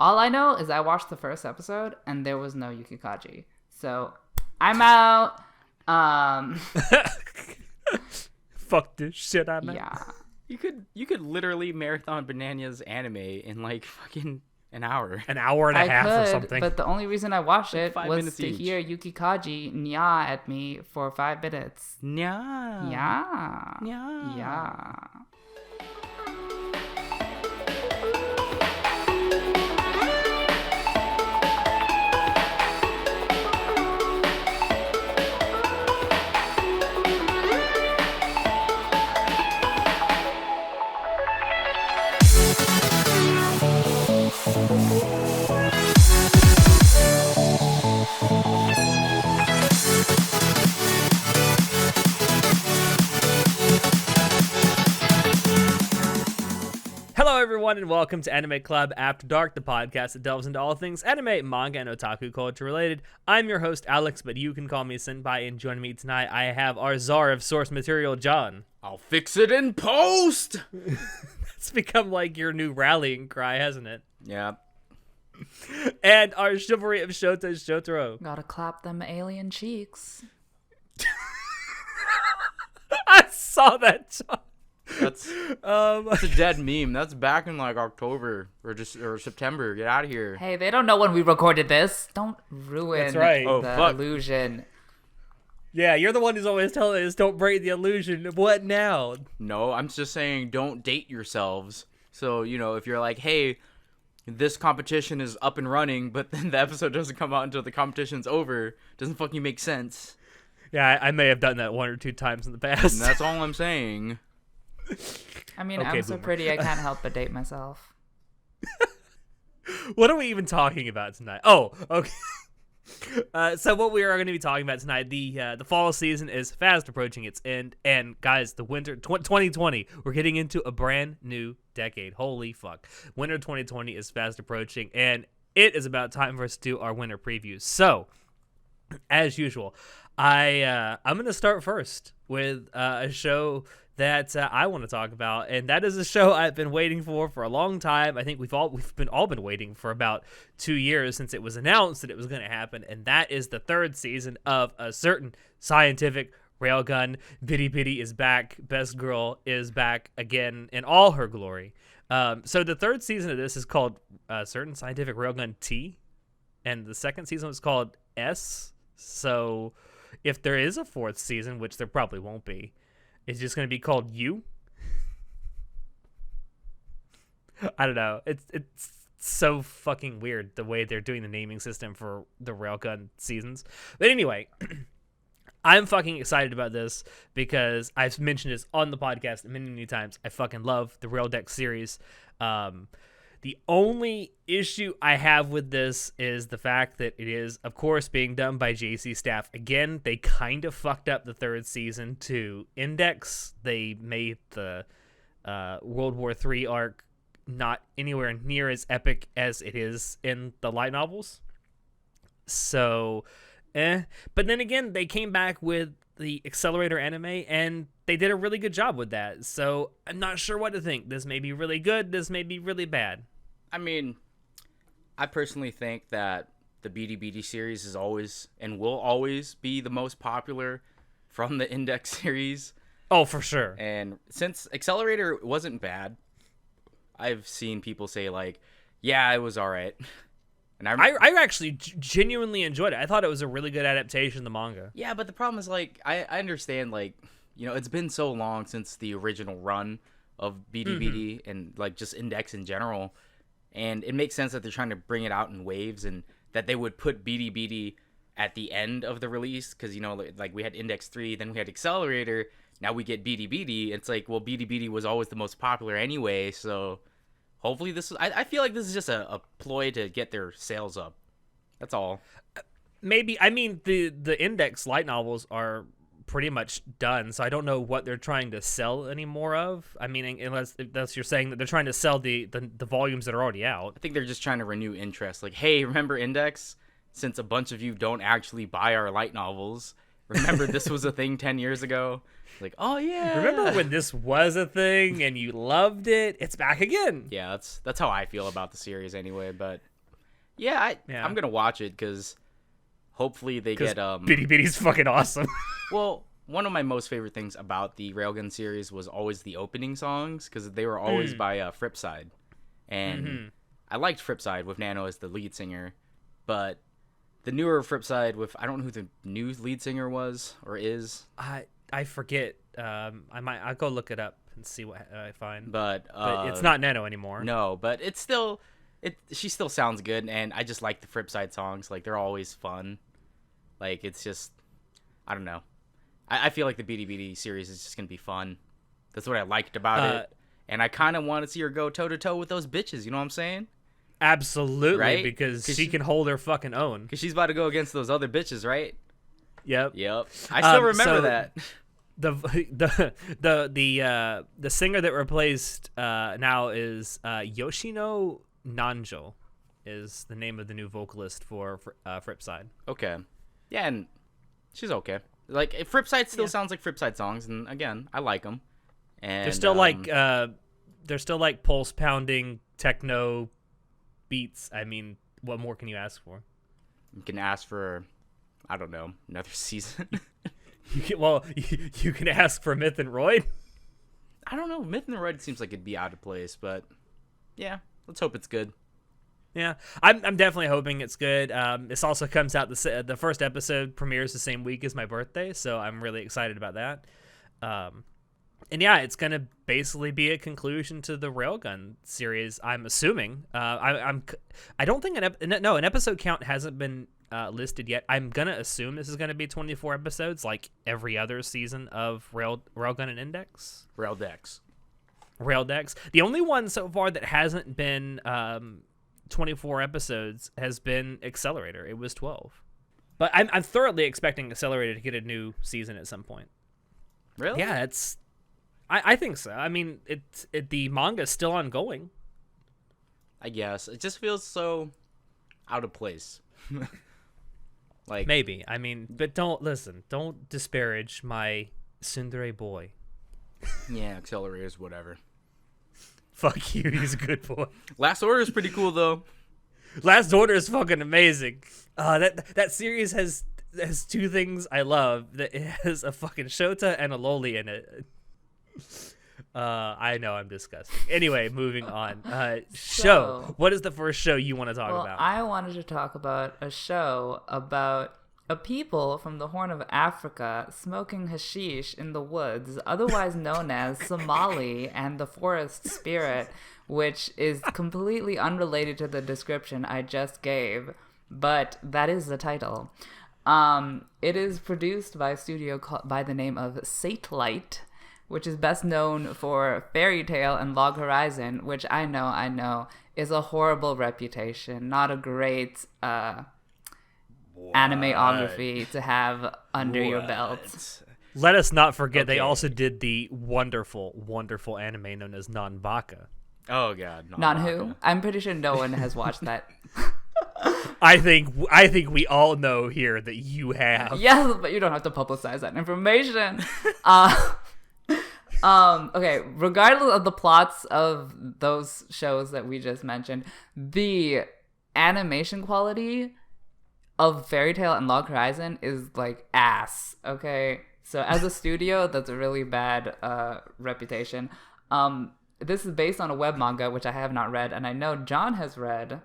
All I know is I watched the first episode and there was no Yukikaji. So I'm out. Fuck this shit, I'm out. Yeah. You could literally marathon Bananas anime in like fucking an hour. An hour and a half or something. But the only reason I watched it 5 was minutes to each. hear Yukikaji nya at me for 5 minutes. Nya. Yeah. Nya. Yeah. Hello, everyone, and welcome to Anime Club After Dark, the podcast that delves into all things anime, manga, and otaku culture related. I'm your host, Alex, but you can call me Senpai, and joining me tonight, I have our czar of source material, John. I'll fix it in post. It's become like your new rallying cry, hasn't it? Yeah. And our chivalry of Shota, Shotaro. Gotta clap them alien cheeks. I saw that, John. That's a dead meme. That's back in like October or September. Get out of here. Hey, they don't know when we recorded this. Don't ruin That's right. Oh, the fuck. illusion. Yeah, you're the one who's always telling us don't break the illusion. What now? No, I'm just saying don't date yourselves. So, if you're like, hey, this competition is up and running, but then the episode doesn't come out until the competition's over, doesn't fucking make sense. Yeah, I may have done that one or two times in the past. And that's all I'm saying. I mean, Okay, I'm so boomer. pretty, I can't help but date myself. What are we even talking about tonight? Oh, okay. So what we are going to be talking about tonight, the fall season is fast approaching its end, and guys, the winter 2020, we're getting into a brand new decade. Holy fuck. Winter 2020 is fast approaching, and it is about time for us to do our winter previews. So, as usual, I'm going to start first with a show that I want to talk about, and that is a show I've been waiting for a long time. I think we've all been waiting for about 2 years since it was announced that it was going to happen, and that is the third season of a certain scientific railgun. Bitty Bitty is back. Best Girl is back again in all her glory. So the third season of this is called Certain Scientific Railgun T, and the second season was called S. So if there is a fourth season, which there probably won't be, it's just going to be called U. I don't know. It's so fucking weird the way they're doing the naming system for the Railgun seasons. But anyway, I'm fucking excited about this because I've mentioned this on the podcast many times. I fucking love the Rail Deck series. The only issue I have with this is the fact that it is, of course, being done by JC Staff. Again, they kind of fucked up the third season to Index. They made the World War III arc not anywhere near as epic as it is in the light novels. So, But then again, they came back with the Accelerator anime, and they did a really good job with that. So I'm not sure what to think. This may be really good. This may be really bad. I mean, I personally think that the BD series is always and will always be the most popular from the Index series. Oh, for sure. And since Accelerator wasn't bad, I've seen people say like, yeah, it was all right. And I actually genuinely enjoyed it. I thought it was a really good adaptation of the manga. Yeah, but the problem is, like, I understand, like, it's been so long since the original run of BD and, like, just Index in general. And it makes sense that they're trying to bring it out in waves and that they would put BD at the end of the release. Because, like, we had Index 3, then we had Accelerator. Now we get BD. It's like, well, BD was always the most popular anyway, so hopefully this is... I feel like this is just a ploy to get their sales up. That's all. Maybe. I mean, the Index light novels are pretty much done, so I don't know what they're trying to sell any more of. I mean, unless you're saying that they're trying to sell the volumes that are already out. I think they're just trying to renew interest. Like, hey, remember Index? Since a bunch of you don't actually buy our light novels, remember this was a thing 10 years ago. Like, oh yeah. Remember when this was a thing and you loved it? It's back again. Yeah, that's how I feel about the series anyway. But yeah, I'm gonna watch it because hopefully they get Bitty Bitty's fucking awesome. Well, one of my most favorite things about the Railgun series was always the opening songs because they were always by Fripside, and I liked Fripside with Nano as the lead singer, but the newer Fripside with I don't know who the new lead singer was or is. I forget. I'll go look it up and see what I find. But it's not Nano anymore. No, but it's still she still sounds good, and I just like the Fripside songs. Like they're always fun. Like it's just I don't know. I feel like the BDBD series is just gonna be fun. That's what I liked about it, and I kind of want to see her go toe to toe with those bitches. You know what I'm saying? Absolutely, right? Because she can hold her fucking own. Because she's about to go against those other bitches, right? Yep. I still remember that. The singer that replaced now is Yoshino Nanjo, is the name of the new vocalist for Fripside. Okay. Yeah, and she's okay. Like Fripside still sounds like Fripside songs, and again, I like them. And they're still like pulse pounding techno beats. I mean, what more can you ask for? You can ask for, I don't know, another season. You can ask for Myth and Royd. I don't know. Myth and Royd seems like it'd be out of place, but yeah, let's hope it's good. Yeah, I'm definitely hoping it's good. This also comes out the first episode premieres the same week as my birthday, so I'm really excited about that. And yeah, it's gonna basically be a conclusion to the Railgun series. I'm assuming. I don't think an episode count hasn't been listed yet. I'm gonna assume this is gonna be 24 episodes, like every other season of Railgun and Index. Raildex. The only one so far that hasn't been 24 episodes has been Accelerator. It was 12. But I'm thoroughly expecting Accelerator to get a new season at some point. Really? Yeah, I think so. I mean, the manga's still ongoing. I guess. It just feels so out of place. Like maybe. I mean, but don't disparage my tsundere boy. Yeah, Accelerator's whatever. Fuck you, he's a good boy. Last Order is pretty cool though. Last Order is fucking amazing. That series has two things I love. That it has a fucking Shota and a Loli in it. I know I'm disgusting. Anyway, moving on. Show. What is the first show you want to talk about? I wanted to talk about a show about a people from the Horn of Africa smoking hashish in the woods, otherwise known as Somali and the Forest Spirit, which is completely unrelated to the description I just gave, but that is the title. It is produced by a studio by the name of Satellite, which is best known for Fairy Tail and Log Horizon, which I know is a horrible reputation, not a great animeography to have under your belt. Let us not forget they also did the wonderful, wonderful anime known as Non-Baka. Oh god, Non-who? I'm pretty sure no one has watched that. I think we all know here that you have. Yes, but you don't have to publicize that information. Okay, regardless of the plots of those shows that we just mentioned, the animation quality of Fairy Tail and Log Horizon is like ass. Okay, so as a studio, that's a really bad reputation. This is based on a web manga, which I have not read, and I know John has read.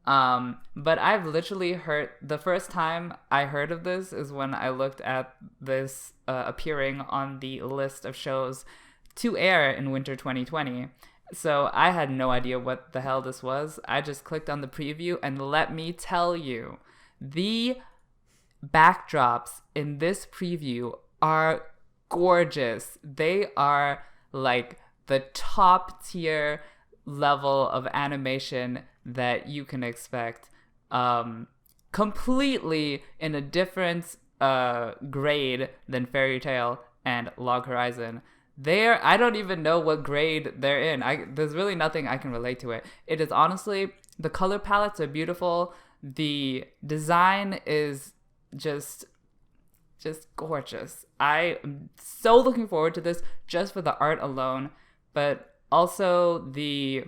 But I've literally heard, the first time I heard of this is when I looked at this appearing on the list of shows to air in winter 2020. So I had no idea what the hell this was. I just clicked on the preview, and let me tell you, the backdrops in this preview are gorgeous. They are like the top tier level of animation that you can expect, completely in a different grade than Fairy Tail and Log Horizon. I don't even know what grade they're in. There's really nothing I can relate to it. It is honestly, the color palettes are beautiful. The design is just just gorgeous. I am so looking forward to this just for the art alone, but also the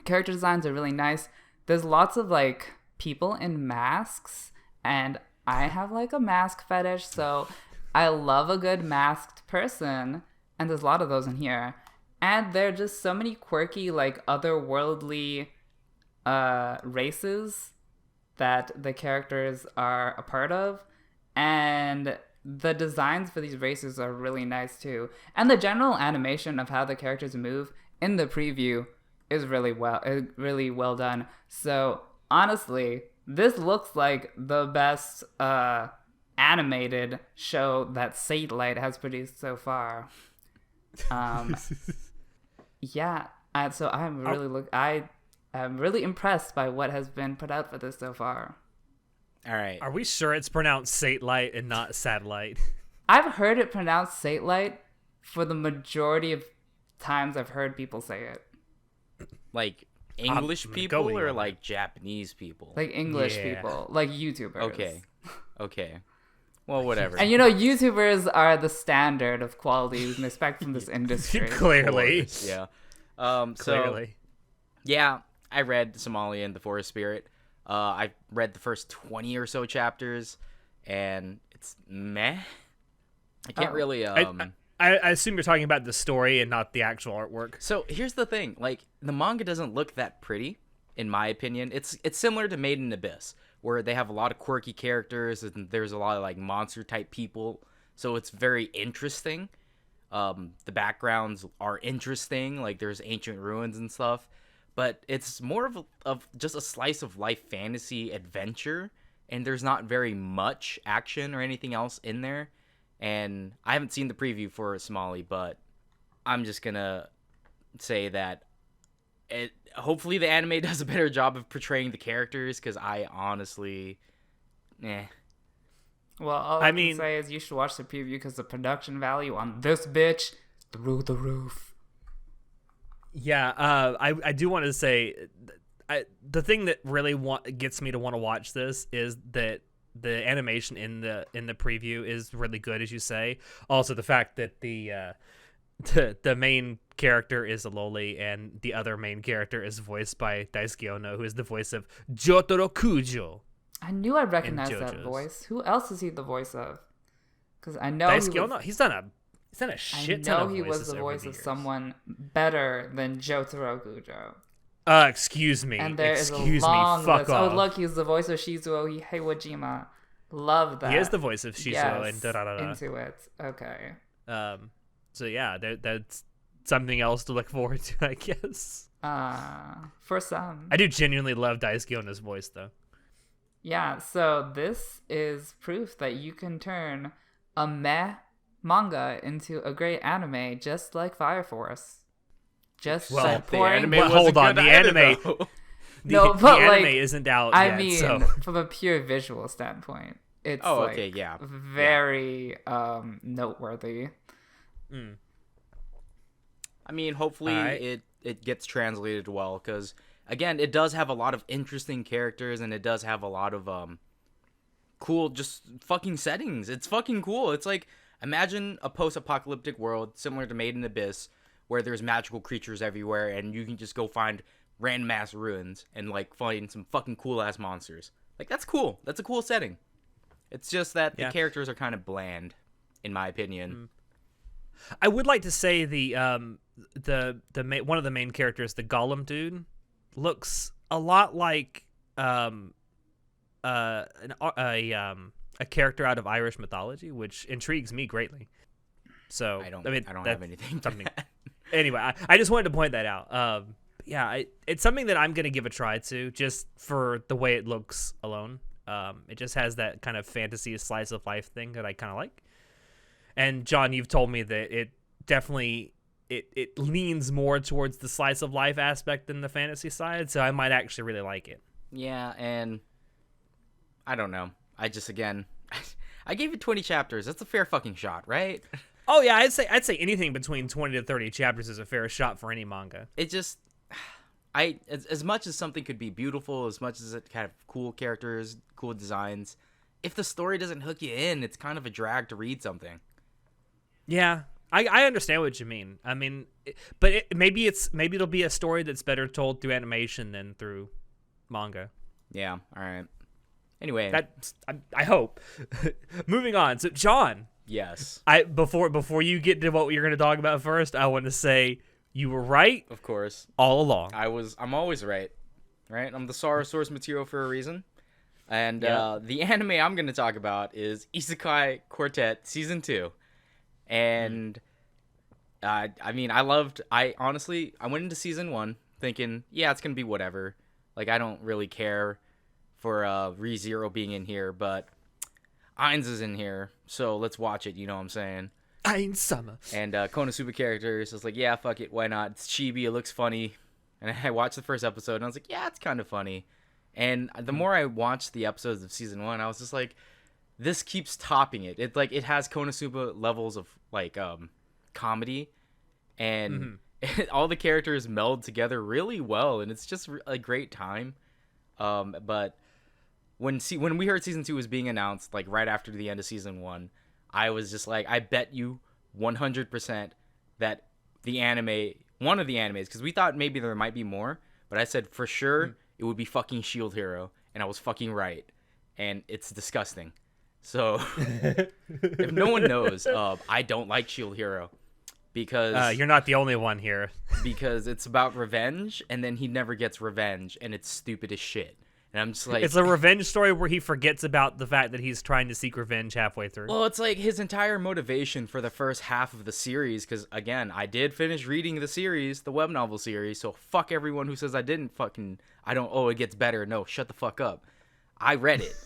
character designs are really nice. There's lots of like people in masks, and I have like a mask fetish, so I love a good masked person, and there's a lot of those in here. And there are just so many quirky, like otherworldly races that the characters are a part of, and the designs for these races are really nice too. And the general animation of how the characters move in the preview is really well done. So honestly, this looks like the best animated show that Satellite has produced so far. Yeah, so I'm really impressed by what has been put out for this so far. All right. Are we sure it's pronounced Satellite and not Satellite? I've heard it pronounced Satellite for the majority of times I've heard people say it. Like English people or like Japanese people? Like English people, like YouTubers. Okay. Well, whatever. And YouTubers are the standard of quality we can expect from this industry. Clearly. Yeah. Clearly. Yeah, I read Somali and the Forest Spirit. I read the first 20 or so chapters, and it's meh. I can't really. I assume you're talking about the story and not the actual artwork. So here's the thing: like the manga doesn't look that pretty, in my opinion. It's similar to Made in Abyss, where they have a lot of quirky characters and there's a lot of like monster type people. So it's very interesting. The backgrounds are interesting, like there's ancient ruins and stuff. But it's more of just a slice of life fantasy adventure, and there's not very much action or anything else in there. And I haven't seen the preview for Somali, but I'm just gonna say that hopefully the anime does a better job of portraying the characters, because I honestly, Well, all I can say is you should watch the preview because the production value on this bitch is through the roof. Yeah, I do want to say, the thing that really gets me to want to watch this is that the animation in the preview is really good, as you say. Also, the fact that the main character is a loli, and the other main character is voiced by Daisuke Ono, who is the voice of Jotaro Kujo. I knew I'd recognize that voice. Who else is he the voice of? Because I know Daisuke Ono. He's done a shit ton of voices. I know he was the voice of someone better than Jotaro Kujo. Excuse me. And there is a long list. Oh, look, he's the voice of Shizuo Heiwajima. Love that. He is the voice of Shizuo and da-da-da-da. Into it. Okay. So yeah, that's something else to look forward to, I guess. For some. I do genuinely love Daisuke Ono's voice, though. Yeah, so this is proof that you can turn a meh manga into a great anime, just like Fire Force. Just pouring. Well, hold on, the anime. The anime isn't out yet. I mean, so. From a pure visual standpoint, it's very noteworthy. I mean, hopefully it gets translated well, because again, it does have a lot of interesting characters, and it does have a lot of cool, just fucking settings. It's fucking cool. It's like, imagine a post-apocalyptic world similar to Made in Abyss, where there's magical creatures everywhere, and you can just go find random ass ruins and like find some fucking cool ass monsters. Like, that's cool. That's a cool setting. It's just that the characters are kind of bland, in my opinion. I would like to say the one of the main characters, the Golem dude, looks a lot like a character out of Irish mythology, which intrigues me greatly. So I don't have anything. Anyway, I just wanted to point that out. It's something that I'm gonna give a try to, just for the way it looks alone. It just has that kind of fantasy slice of life thing that I kind of like. And John, you've told me that it definitely it leans more towards the slice of life aspect than the fantasy side, so I might actually really like it. Yeah, and I don't know. I just, again, I gave it 20 chapters. That's a fair fucking shot, right? Oh yeah, I'd say anything between 20 to 30 chapters is a fair shot for any manga. It just, as much as something could be beautiful, as much as it kind of cool characters, cool designs, if the story doesn't hook you in, it's kind of a drag to read something. Yeah, I understand what you mean. I mean, but maybe it'll be a story that's better told through animation than through manga. Yeah. All right. Anyway, I hope. Moving on. So, John. Yes. Before you get to what you're going to talk about first, I want to say you were right. Of course. All along. I'm always right. Right? I'm the source material for a reason. And the anime I'm going to talk about is Isekai Quartet Season 2. And I honestly went into Season 1 thinking, yeah, it's going to be whatever. Like, I don't really care for ReZero being in here, but Ainz is in here, so let's watch it, you know what I'm saying? Ainz Sama. And Konosuba characters, I was like, yeah, fuck it, why not? It's chibi, it looks funny. And I watched the first episode, and I was like, yeah, it's kind of funny. And the more I watched the episodes of Season 1, I was just like, this keeps topping it. It has Konosuba levels of, like, comedy, and all the characters meld together really well, and it's just a great time. But when we heard Season 2 was being announced, like, right after the end of Season 1, I was just like, I bet you 100% that one of the animes, because we thought maybe there might be more, but I said for sure it would be fucking Shield Hero, and I was fucking right, and it's disgusting. So, if no one knows, I don't like Shield Hero, because you're not the only one here. Because it's about revenge, and then he never gets revenge, and it's stupid as shit. And I'm just like, it's a revenge story where he forgets about the fact that he's trying to seek revenge halfway through. Well, it's like his entire motivation for the first half of the series, because again, I did finish reading the series, the web novel series, so fuck everyone who says I didn't it gets better. No, shut the fuck up. I read it.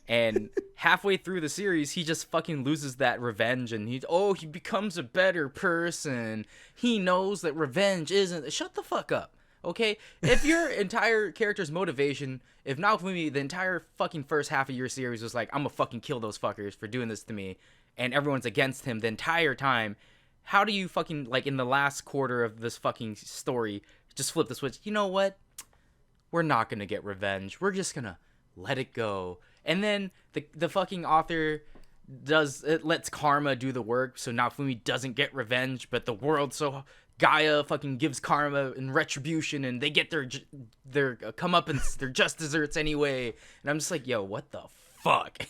And halfway through the series, he just fucking loses that revenge, and he becomes a better person. He knows that revenge isn't... Shut the fuck up, okay? If your entire character's motivation, if Naofumi, the entire fucking first half of your series was like, I'm gonna fucking kill those fuckers for doing this to me, and everyone's against him the entire time, how do you fucking, like, in the last quarter of this fucking story, just flip the switch? You know what? We're not gonna get revenge. We're just gonna let it go. And then the fucking author lets karma do the work, so Naofumi doesn't get revenge, but the world, so Gaia fucking gives karma and retribution, and they get their comeuppance, their just desserts anyway. And I'm just like, yo, what the fuck?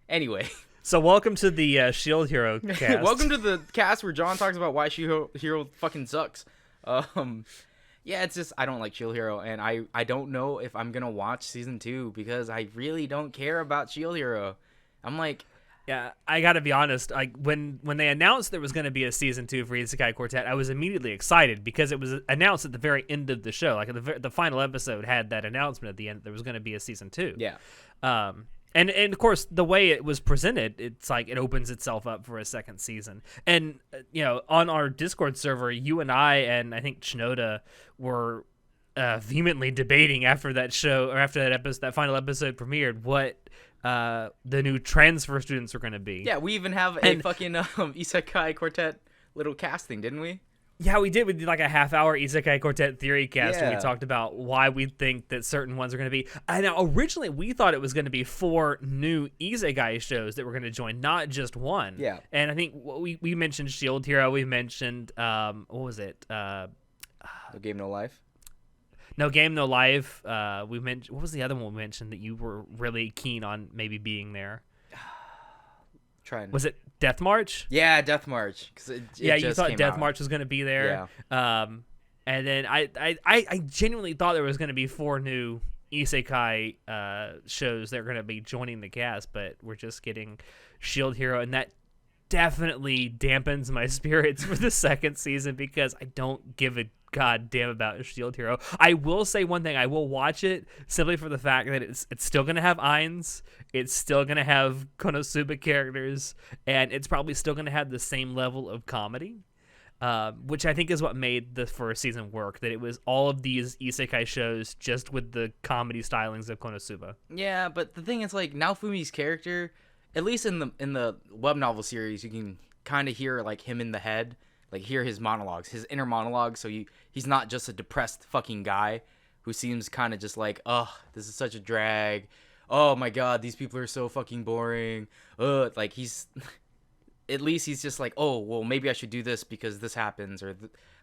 Anyway. So welcome to the Shield Hero cast. Welcome to the cast where John talks about why Shield Hero fucking sucks. Yeah, it's just, I don't like Shield Hero, and I don't know if I'm gonna watch Season 2, because I really don't care about Shield Hero. I'm like... Yeah, I gotta be honest, when they announced there was gonna be a Season 2 for Isekai Quartet, I was immediately excited, because it was announced at the very end of the show. Like, the final episode had that announcement at the end that there was gonna be a Season 2. Yeah. And of course, the way it was presented, it's like it opens itself up for a second season. And, on our Discord server, you and I think Shinoda were vehemently debating after that show, or after that final episode premiered, what the new transfer students were going to be. Yeah, we even have a fucking Isekai Quartet little casting, didn't we? Yeah, we did. We did like a half-hour Isekai Quartet theory cast where we Yeah. talked about why we think that certain ones are going to be. Now, originally, we thought it was going to be 4 new Isekai shows that were going to join, not just one. Yeah. And I think we mentioned Shield Hero. We mentioned, what was it? No Game, No Life? No Game, No Life. We mentioned, what was the other one we mentioned that you were really keen on maybe being there? Was it Death March? Yeah, Death March. You thought Death March was going to be there. Yeah. And then I genuinely thought there was going to be 4 new Isekai shows that are going to be joining the cast, but we're just getting Shield Hero, and that definitely dampens my spirits for the second season, because I don't give a goddamn about Shield Hero. I will say one thing: I will watch it simply for the fact that it's still gonna have Ainz, it's still gonna have Konosuba characters, and it's probably still gonna have the same level of comedy, which I think is what made the first season work. That it was all of these isekai shows just with the comedy stylings of Konosuba. Yeah, but the thing is, like, Naofumi's character, at least in the web novel series, you can kind of hear like him in the head. Like, hear his monologues, his inner monologues, so he's not just a depressed fucking guy who seems kind of just like, ugh, this is such a drag. oh my god, these people are so fucking boring. Like he's at least he's just like, oh well, maybe I should do this because this happens, or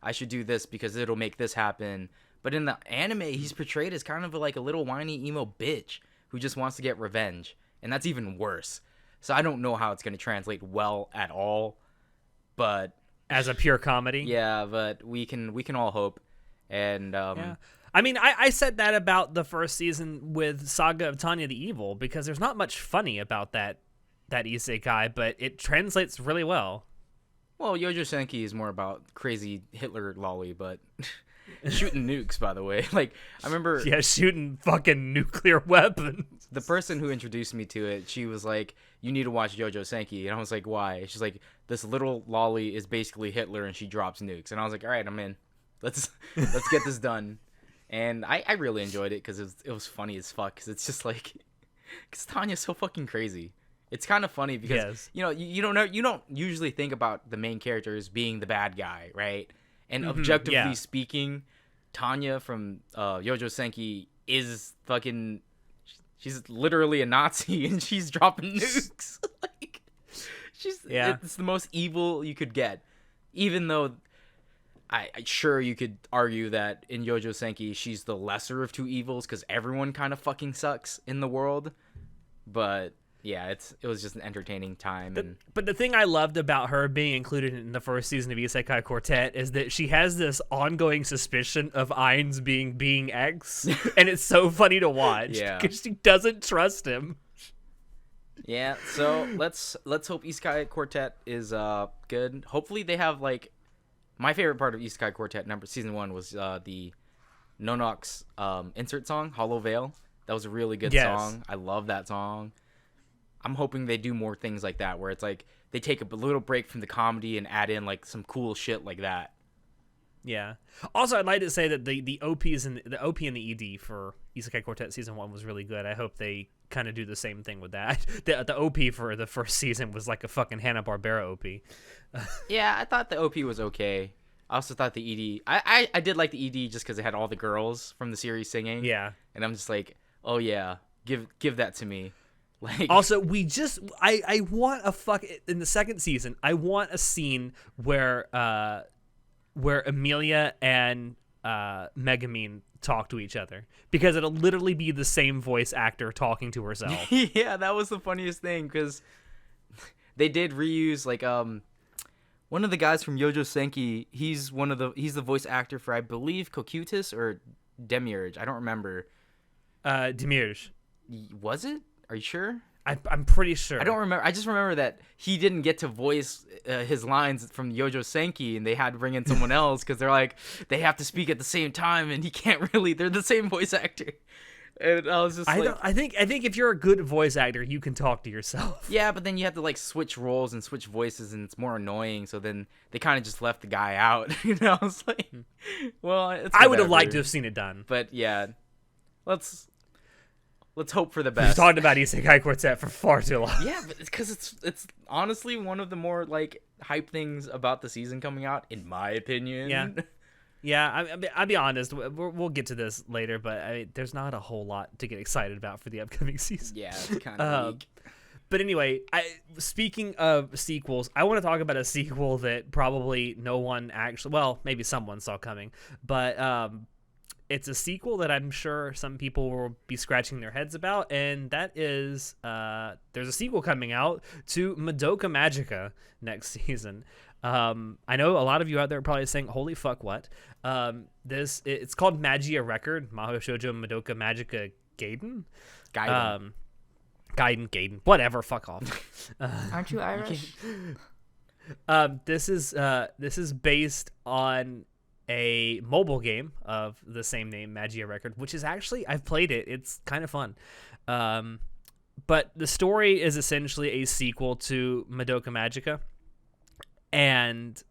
I should do this because it'll make this happen. But in the anime, he's portrayed as kind of like a little whiny emo bitch who just wants to get revenge, and that's even worse. So I don't know how it's going to translate well at all, but as a pure comedy. Yeah, but we can all hope. And yeah. I mean, I said that about the first season with Saga of Tanya the Evil, because there's not much funny about that isekai, but it translates really well. Well, Yojo Senki is more about crazy Hitler lolly, but shooting nukes, by the way. Like, I remember... Yeah, shooting fucking nuclear weapons. The person who introduced me to it, she was like, you need to watch Yojo Senki. And I was like, why? She's like, this little lolly is basically Hitler and she drops nukes. And I was like, all right, I'm in. Let's get this done. And I really enjoyed it because it was funny as fuck. Because it's just like... Because Tanya's so fucking crazy. It's kind of funny because, you know, you don't usually think about the main characters being the bad guy, right? And objectively speaking, Tanya from Yojo Senki is fucking... She's literally a Nazi and she's dropping nukes. Like, it's the most evil you could get. Even though I sure you could argue that in Yojo Senki she's the lesser of two evils because everyone kind of fucking sucks in the world. But yeah, it was just an entertaining time. But the thing I loved about her being included in the first season of Isekai Quartet is that she has this ongoing suspicion of Ainz being X, and it's so funny to watch because she doesn't trust him. Yeah, so let's hope Isekai Quartet is good. Hopefully they have like my favorite part of Isekai Quartet season 1 was the Nonox insert song, Hollow Veil. That was a really good song. I love that song. I'm hoping they do more things like that, where it's like they take a little break from the comedy and add in like some cool shit like that. Yeah. Also, I'd like to say that the OPs and the OP and the ED for Isekai Quartet season 1 was really good. I hope they kind of do the same thing with that. The OP for the first season was like a fucking Hanna-Barbera OP. Yeah, I thought the OP was okay. I also thought the ED... I did like the ED just because it had all the girls from the series singing. Yeah. And I'm just like, oh yeah, give that to me. Like, also, I want in the second season, I want a scene where Emilia and Megumin talk to each other, because it'll literally be the same voice actor talking to herself. Yeah, that was the funniest thing, because they did reuse like one of the guys from Yojo Senki. He's the voice actor for, I believe, Cocutus or Demiurge. I don't remember. Demiurge. Was it? Are you sure? I'm pretty sure. I don't remember. I just remember that he didn't get to voice his lines from Yojo Senki, and they had to bring in someone else because they're like, they have to speak at the same time, and he can't really. They're the same voice actor. And I was just I think if you're a good voice actor, you can talk to yourself. Yeah, but then you have to like switch roles and switch voices, and it's more annoying. So then they kind of just left the guy out. You know, I was like, well, I would have liked to have seen it done. But yeah, let's hope for the best. We've talked about Isekai Quartet for far too long. Yeah, but because it's honestly one of the more like hype things about the season coming out, in my opinion. Yeah. Yeah, I'll be honest. We'll get to this later, but there's not a whole lot to get excited about for the upcoming season. Yeah, it's kind of weak. But anyway, speaking of sequels, I want to talk about a sequel that probably no one actually, well, maybe someone saw coming, but it's a sequel that I'm sure some people will be scratching their heads about, and that is there's a sequel coming out to Madoka Magica next season. I know a lot of you out there are probably saying, holy fuck, what? It's called Magia Record, Mahou Shoujo Madoka Magica Gaiden. Gaiden, whatever, fuck off. Aren't you Irish? This is based on a mobile game of the same name, Magia Record, which is actually, I've played it. It's kind of fun. But the story is essentially a sequel to Madoka Magica. And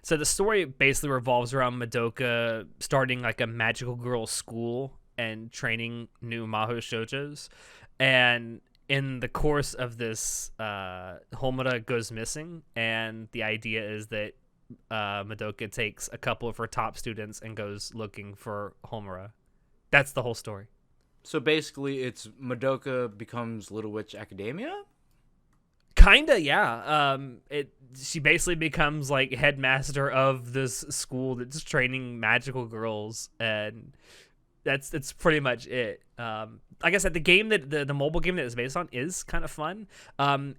so the story basically revolves around Madoka starting like a magical girl school and training new Mahou Shoujos. And in the course of this, Homura goes missing. And the idea is that Madoka takes a couple of her top students and goes looking for Homura. That's the whole story. So basically, it's Madoka becomes Little Witch Academia? Kinda, yeah. She basically becomes like headmaster of this school that's training magical girls, and that's pretty much it. Like I said, the game that the mobile game that it's based on is kind of fun.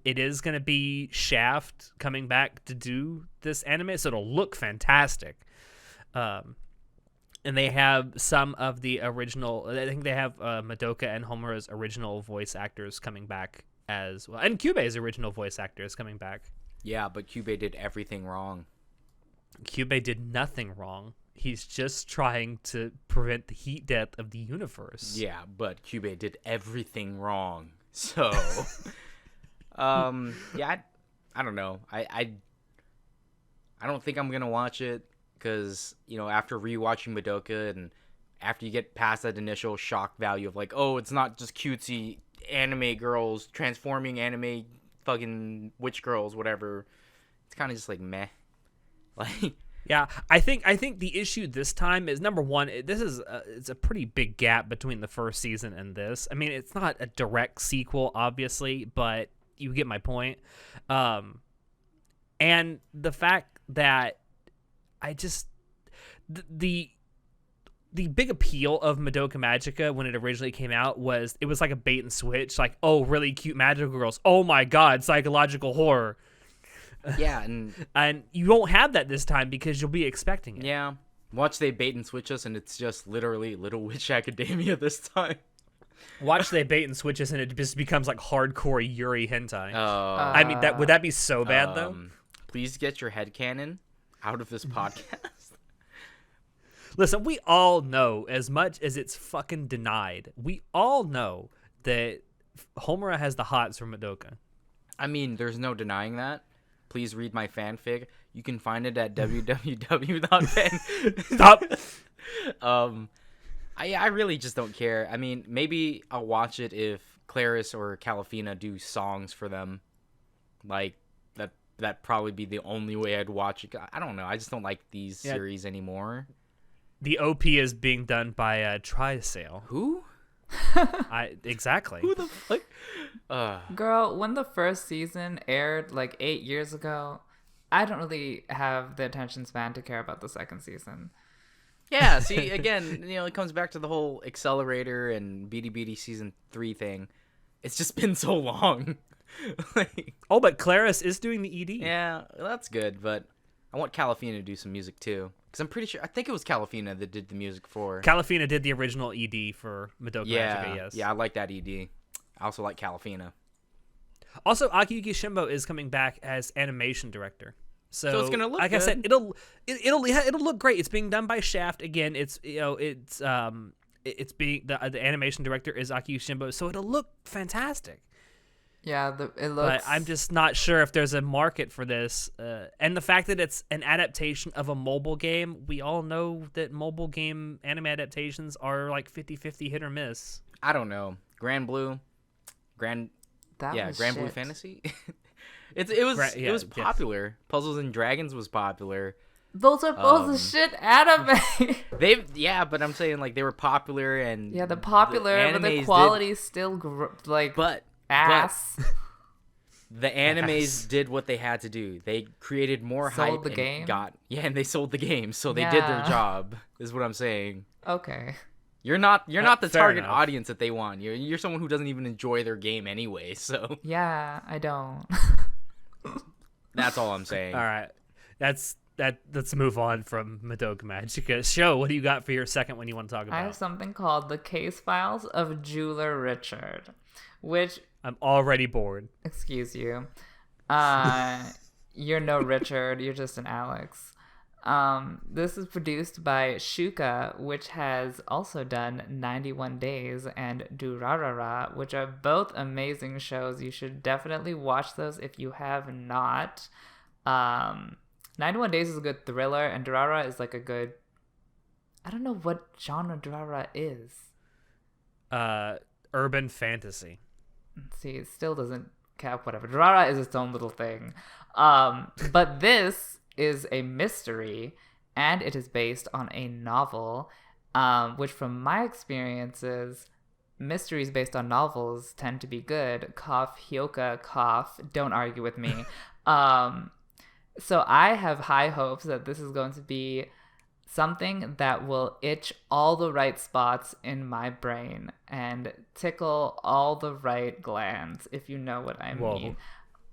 It is gonna be Shaft coming back to do this anime, so it'll look fantastic. And they have some of the original. I think they have Madoka and Homura's original voice actors coming back as well, and Kyubei's original voice actor is coming back. Yeah, but Kyubei did everything wrong. Kyubei did nothing wrong. He's just trying to prevent the heat death of the universe. Yeah, but Kyubei did everything wrong. So, yeah, I don't know. I don't think I'm gonna watch it because after rewatching Madoka and after you get past that initial shock value of like, oh, it's not just cutesy anime girls transforming anime fucking witch girls, whatever. It's kind of just like meh. Like, yeah, I think the issue this time is, number one, it's a pretty big gap between the first season and this. I mean, it's not a direct sequel, obviously, but you get my point. And the fact that the big appeal of Madoka Magica when it originally came out was it was like a bait and switch, like, oh, really cute magical girls, oh my god, psychological horror. Yeah, and you won't have that this time because you'll be expecting it. Yeah, watch they bait and switch us, and it's just literally Little Witch Academia this time. Watch they bait and switch us, and it just becomes like hardcore Yuri hentai. I mean, would that be so bad though? Please get your headcanon out of this podcast. Listen, we all know, as much as it's fucking denied, we all know that Homura has the hots for Madoka. I mean, there's no denying that. Please read my fanfic. You can find it at www.fan. Stop. I really just don't care. I mean, maybe I'll watch it if Claris or Calafina do songs for them. Like, that'd probably be the only way I'd watch it. I don't know. I just don't like these series anymore. The OP is being done by Trisale. Who? Exactly. Who the fuck? Girl, when the first season aired like 8 years ago, I don't really have the attention span to care about the second season. Yeah, see, again, it comes back to the whole Accelerator and BD season 3 thing. It's just been so long. Oh, but Claris is doing the ED. Yeah, that's good, but I want Calafina to do some music too. Because I'm pretty sure, I think it was Calafina that did the music for... Calafina did the original ED for Madoka Magica, yes. Yeah, I like that ED. I also like Calafina. Also, Akiyuki Shimbo is coming back as animation director. So it's gonna look like good. I said, it'll look great. It's being done by Shaft again. It's being the animation director is Akiyuki Shimbo, so it'll look fantastic. Yeah, it looks... But I'm just not sure if there's a market for this. And the fact that it's an adaptation of a mobile game, we all know that mobile game anime adaptations are like 50-50 hit or miss. I don't know. Grand Blue Fantasy? it was popular. Yes. Puzzles and Dragons was popular. Those are both the shit anime. But I'm saying like they were popular and yeah, the popular, but the quality still ass. The animes did what they had to do. They created more hype. Sold the game? And they sold the game, so they did their job, is what I'm saying. Okay. You're not the target enough. audience that they want. You're someone who doesn't even enjoy their game anyway, so. Yeah, I don't. That's all I'm saying. All right. Let's move on from Madoka Magica. Sho, what do you got for your second one you want to talk about? I have something called The Case Files of Jeweler Richard, which... I'm already bored. Excuse you. You're no Richard. You're just an Alex. This is produced by Shuka, which has also done 91 Days and Durarara, which are both amazing shows. You should definitely watch those if you have not. 91 Days is a good thriller, and Durarara is like a good... I don't know what genre Durarara is. Urban fantasy. See, it still doesn't cap whatever. Durarara is its own little thing. But this is a mystery, and it is based on a novel, which from my experiences mysteries based on novels tend to be good. Cough, Hyoka, cough. Don't argue with me. So I have high hopes that this is going to be something that will itch all the right spots in my brain and tickle all the right glands, if you know what I mean.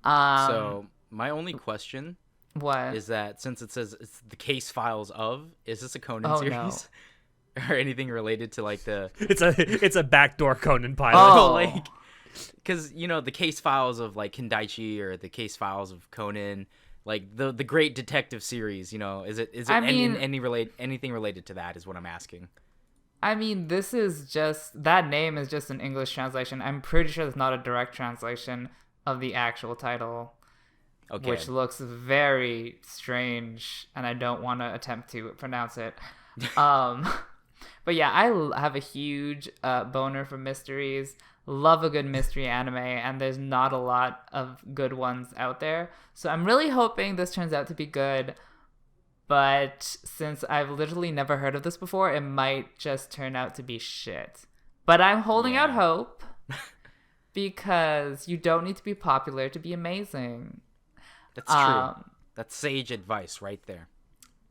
So my only question What? is that since it says it's the case files of, is this a Conan Oh, series? no. Or anything related to like the It's a backdoor Conan pilot. Oh. like, because the case files of like Kendaichi or the case files of Conan, like the great detective series, is it I mean- anything related to that is what I'm asking. I mean, this is just, that name is just an English translation. I'm pretty sure it's not a direct translation of the actual title, Okay. which looks very strange, and I don't want to attempt to pronounce it. But yeah, I have a huge boner for mysteries. Love a good mystery anime, and there's not a lot of good ones out there. So I'm really hoping this turns out to be good. But since I've literally never heard of this before, it might just turn out to be shit. But I'm holding out hope because you don't need to be popular to be amazing. That's true. That's sage advice right there.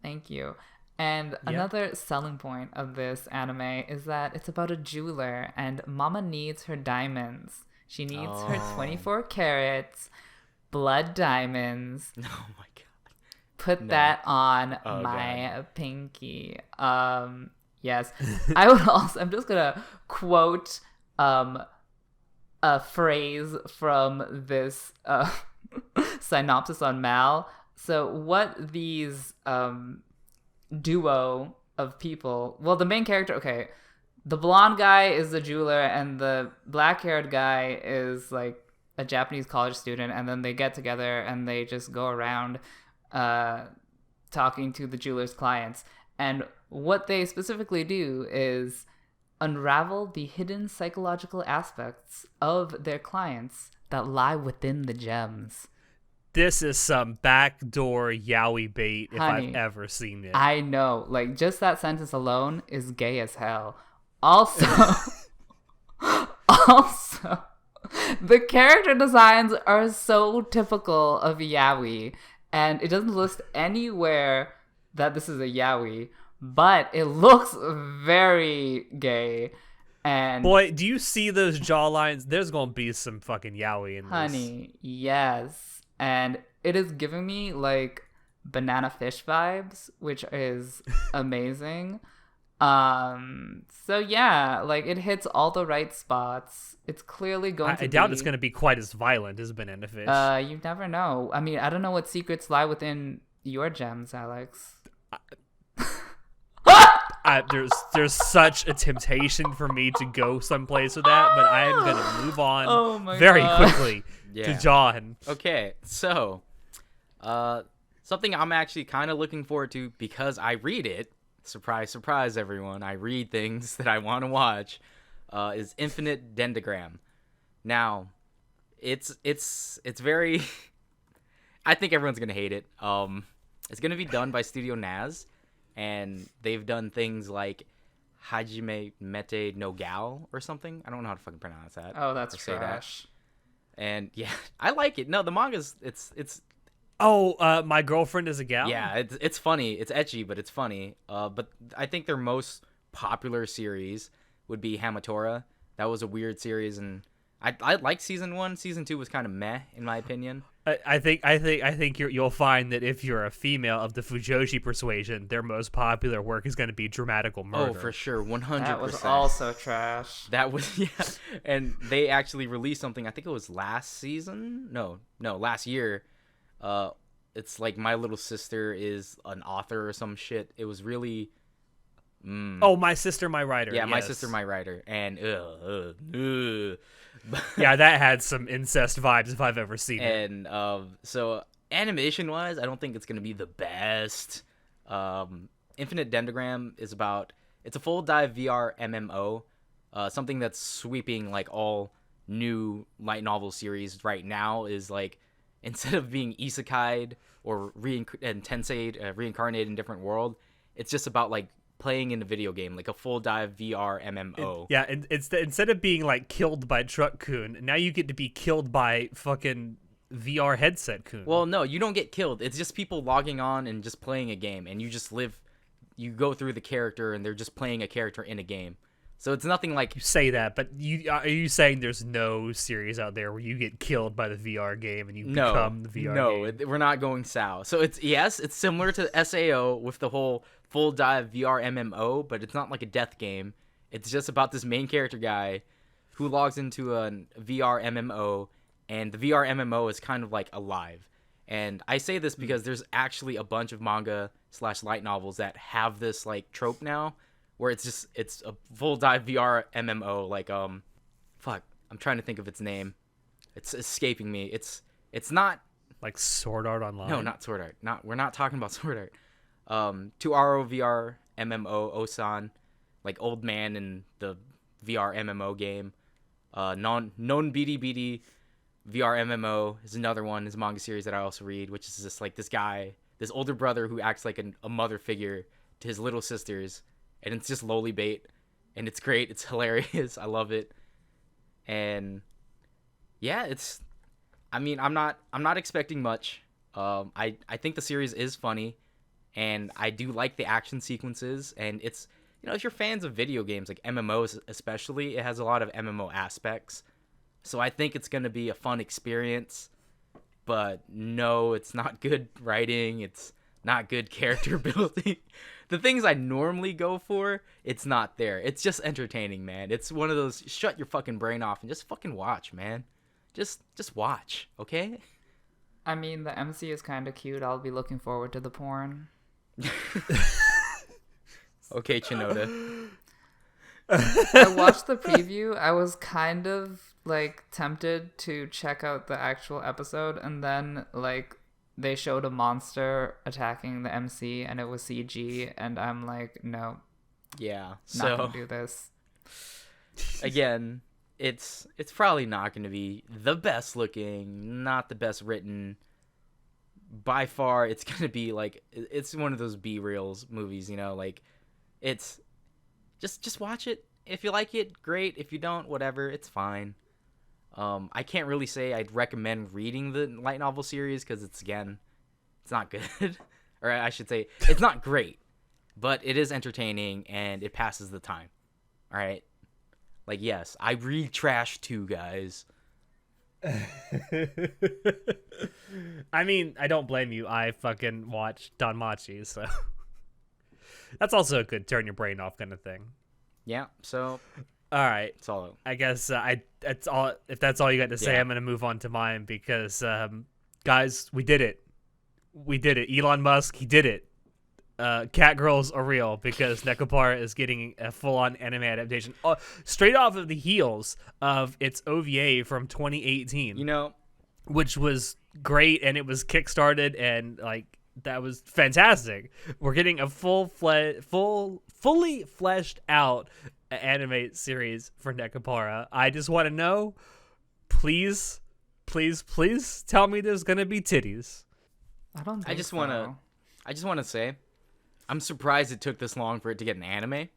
Thank you. And another selling point of this anime is that it's about a jeweler, and Mama needs her diamonds. She needs her 24 carats blood diamonds. Oh my god. Put that on Oh, my pinky. Yes. I'm just gonna quote a phrase from this synopsis on Mal. So what these duo of people, well, the main character, okay, the blonde guy is the jeweler and the black-haired guy is like a Japanese college student, and then they get together and they just go around talking to the jeweler's clients. And what they specifically do is unravel the hidden psychological aspects of their clients that lie within the gems. This is some backdoor yaoi bait if Honey, I've ever seen it. I know, like, just that sentence alone is gay as hell. Also, the character designs are so typical of yaoi, and it doesn't list anywhere that this is a yaoi, but it looks very gay. And Boy, do you see those jawlines? There's gonna be some fucking yaoi in this. honey, yes. And it is giving me like banana fish vibes, which is amazing. So yeah, like it hits all the right spots. It's clearly going to I doubt it's gonna be quite as violent as banana fish. You never know. I mean, I don't know what secrets lie within your gems, Alex. There's such a temptation for me to go someplace with that, but I am gonna move on Oh my very God. quickly to Yeah. John. Okay, so something I'm actually kind of looking forward to because I read it. Surprise, surprise, everyone! I read things that I want to watch. Is Infinite Dendagram. Now, it's very. I think everyone's gonna hate it. It's gonna be done by Studio Naz, and they've done things like Hajime Mete no Gal or something. I don't know how to fucking pronounce that. Oh, that's or say that. trash. And yeah, I like it. No, the manga's it's Oh, my girlfriend is a gal. yeah, it's funny. It's ecchi, but it's funny. But I think their most popular series would be Hamatora. That was a weird series, and I like season 1. Season 2 was kind of meh in my opinion. I think you'll find that if you're a female of the Fujoshi persuasion, their most popular work is going to be Dramatical Murder. Oh, for sure, 100%. That was also trash. That was yeah, and they actually released something. I think it was last season. No, last year. It's like My Little Sister is an author or some shit. It was really. Oh, My Sister, My Writer. Yeah, My yes. Sister, My Writer, and Yeah, that had some incest vibes if I've ever seen it. and so animation wise, I don't think it's gonna be the best. Infinite Dendagram is about it's a full dive VR MMO, something that's sweeping like all new light novel series right now is like instead of being isekai'd or tensei'd, reincarnated in a different world, it's just about like playing in a video game, like a full dive VR MMO. Instead of being like killed by Truck Coon, now you get to be killed by fucking VR headset Coon. Well, no, you don't get killed. It's just people logging on and just playing a game, and you just live. You go through the character, and they're just playing a character in a game. So it's nothing like you say that, but are you saying there's no series out there where you get killed by the VR game and you become the VR game? No, we're not going SAO. So it's similar to SAO with the whole full dive VR MMO, but it's not like a death game. It's just about this main character guy who logs into a VR MMO, and the VR MMO is kind of like alive. And I say this because there's actually a bunch of manga / light novels that have this like trope now, where it's a full dive VR MMO. Like fuck, I'm trying to think of its name. It's escaping me. It's not like Sword Art Online. No, not Sword Art. We're not talking about Sword Art. 2RO VR MMO Osan, like old man in the VR MMO game. Non BD VR MMO is another one. Is a manga series that I also read, which is just like this guy, this older brother who acts like a mother figure to his little sisters, and it's just lowly bait, and it's great. It's hilarious. I love it, and yeah, I mean, I'm not expecting much. I think the series is funny, and I do like the action sequences, and it's, you know, if you're fans of video games like MMOs especially, it has a lot of MMO aspects. So I think it's going to be a fun experience, but no, it's not good writing. It's not good character building. The things I normally go for, it's not there. It's just entertaining, man. It's one of those shut your fucking brain off and just fucking watch, man. Just watch, okay? I mean, the MC is kind of cute. I'll be looking forward to the porn. Okay, Chinoda. I watched the preview. I was kind of like tempted to check out the actual episode, and then like they showed a monster attacking the MC and it was CG, and I'm like, no. Yeah. Not gonna do this. Again, it's probably not gonna be the best looking, not the best written. By far, it's gonna be like, it's one of those B-reels movies, you know, like it's just watch it. If you like it, great. If you don't, whatever, it's fine. I can't really say I'd recommend reading the light novel series because it's not good. Or I should say, it's not great. But it is entertaining and it passes the time. All right? Like, yes, I read trash too, guys. I mean, I don't blame you. I fucking watch Danmachi, so that's also a good turn your brain off kind of thing. Yeah, so all right. That's all. I guess that's all. If that's all you got to say, I'm gonna move on to mine because, guys, we did it. We did it. Elon Musk, he did it. Cat girls are real because Nekopara is getting a full-on anime adaptation, straight off of the heels of its OVA from 2018. You know, which was great, and it was kickstarted, and like that was fantastic. We're getting a fully fleshed out anime series for Nekopara. I just want to know, please tell me there's gonna be titties. I just want to say, I'm surprised it took this long for it to get an anime,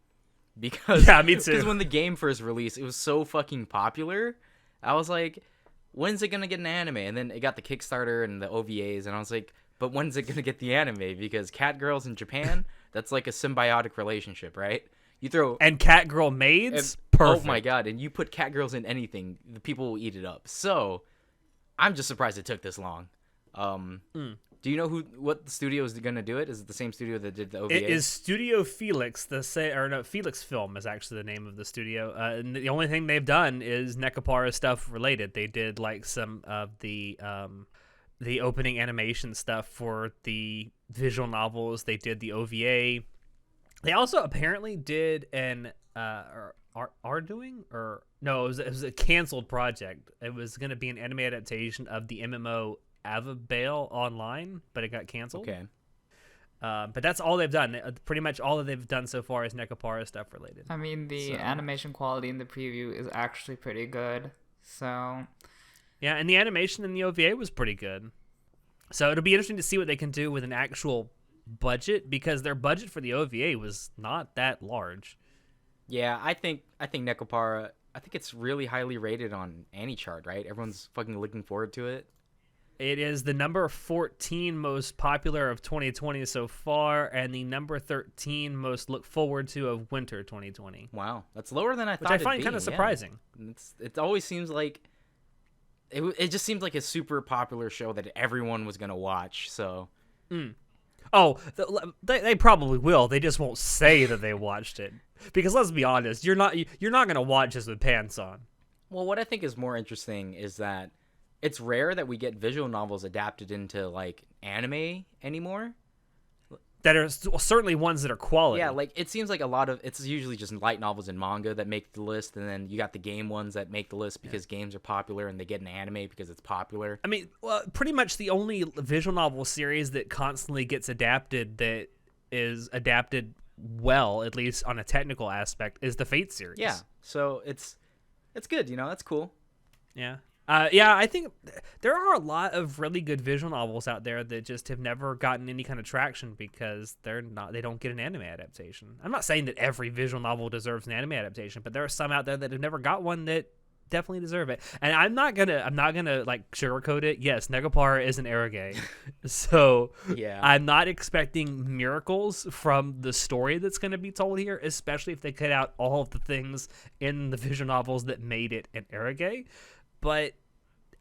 because yeah, me too. Because when the game first released, it was so fucking popular. I was like, when's it gonna get an anime? And then it got the Kickstarter and the OVAs, and I was like, but when's it gonna get the anime? Because cat girls in Japan, that's like a symbiotic relationship, right? You throw and cat girl maids, perfect. Oh my god! And you put cat girls in anything, the people will eat it up. So I'm just surprised it took this long. Do you know what the studio is going to do it? Is it the same studio that did the OVA? It is Studio Felix. Felix Film is actually the name of the studio. And the only thing they've done is Nekopara stuff related. They did like some of the opening animation stuff for the visual novels. They did the OVA. They also apparently did it was a canceled project. It was going to be an anime adaptation of the MMO Avabale Online, but it got canceled. Okay. But that's all they've done. Pretty much all that they've done so far is Nekopara stuff related. I mean, the animation quality in the preview is actually pretty good. So yeah, and the animation in the OVA was pretty good. So it'll be interesting to see what they can do with an actual budget, because their budget for the OVA was not that large. Yeah, I think Nekopara, I think it's really highly rated on AniChart, right? Everyone's fucking looking forward to it. It is the number 14 most popular of 2020 so far, and the number 13 most look forward to of winter 2020. Wow, that's lower than I thought. Which I find kind of surprising. Yeah. It always seems like it just seems like a super popular show that everyone was gonna watch. So, oh, they probably will. They just won't say that they watched it, because let's be honest, you're not gonna watch this with pants on. well, what I think is more interesting is that it's rare that we get visual novels adapted into like anime anymore. That are certainly ones that are quality. Yeah, like it seems like a lot of it's usually just light novels and manga that make the list, and then you got the game ones that make the list because games are popular, and they get an anime because it's popular. I mean, well, pretty much the only visual novel series that constantly gets adapted that is adapted well, at least on a technical aspect, is the Fate series. Yeah, so it's good, that's cool. Yeah. Yeah, I think there are a lot of really good visual novels out there that just have never gotten any kind of traction because they don't get an anime adaptation. I'm not saying that every visual novel deserves an anime adaptation, but there are some out there that have never got one that definitely deserve it. And I'm not gonna like sugarcoat it. Yes, Nekopara is an eroge. So Yeah. I'm not expecting miracles from the story that's gonna be told here, especially if they cut out all of the things in the visual novels that made it an eroge. But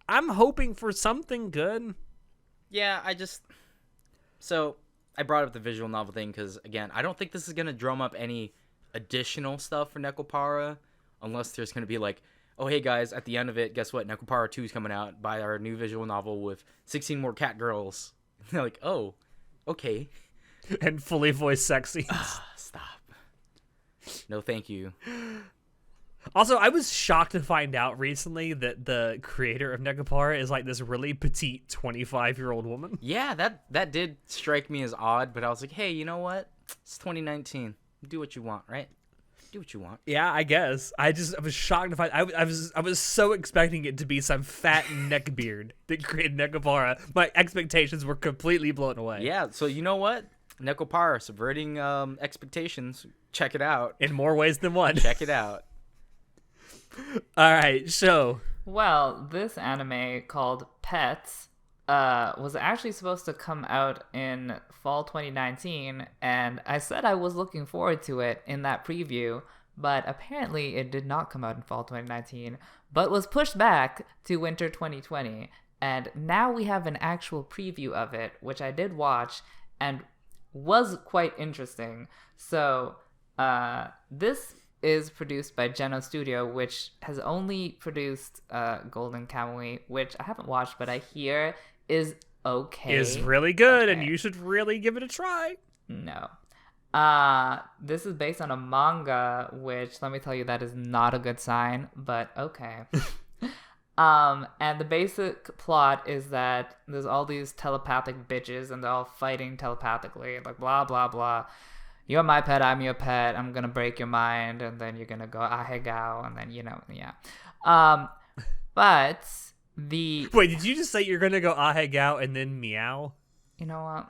I'm hoping for something good. Yeah, so I brought up the visual novel thing because, again, I don't think this is going to drum up any additional stuff for Nekopara unless there's going to be like, oh, hey, guys, at the end of it, guess what? Nekopara 2 is coming out. Buy our new visual novel with 16 more cat girls. They're like, oh, okay. And fully voiced sex scenes. Stop. No, thank you. Also, I was shocked to find out recently that the creator of Nekopara is like this really petite 25-year-old woman. Yeah, that did strike me as odd, but I was like, hey, you know what? It's 2019. Do what you want, right? Do what you want. Yeah, I guess. I was shocked to find. I was so expecting it to be some fat neckbeard that created Nekopara. My expectations were completely blown away. Yeah, so you know what? Nekopara, subverting expectations. Check it out. In more ways than one. Check it out. All right, so. Well, this anime called Pets was actually supposed to come out in fall 2019, and I said I was looking forward to it in that preview, but apparently it did not come out in fall 2019, but was pushed back to winter 2020, and now we have an actual preview of it, which I did watch, and was quite interesting. So, this is produced by Geno Studio, which has only produced Golden Kamuy, which I haven't watched, but I hear is okay. Is really good, okay. And you should really give it a try. No. This is based on a manga, which, let me tell you, that is not a good sign, but okay. And the basic plot is that there's all these telepathic bitches, and they're all fighting telepathically, like blah, blah, blah. You're my pet, I'm your pet, I'm gonna break your mind, and then you're gonna go ahegao, and then, yeah. But the... Wait, did you just say you're gonna go ahegao and then meow? You know what?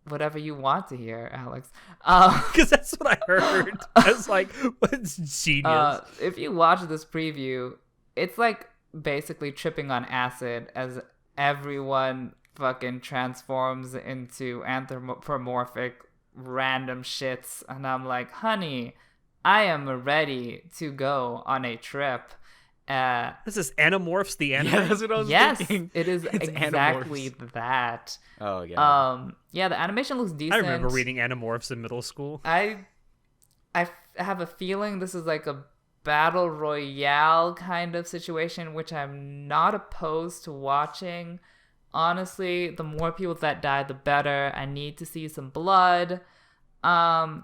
Whatever you want to hear, Alex. Because that's what I heard. I was like, what's genius? If you watch this preview, it's like basically tripping on acid as everyone fucking transforms into anthropomorphic random shits, and I'm like, honey, I am ready to go on a trip. This is Animorphs the anime. Yeah, that's what I was thinking. It is It's exactly Animorphs. that. Oh, yeah. Yeah, the animation looks decent. I remember reading Animorphs in middle school. I have a feeling this is like a battle royale kind of situation, which I'm not opposed to watching. Honestly, the more people that die, the better. I need to see some blood.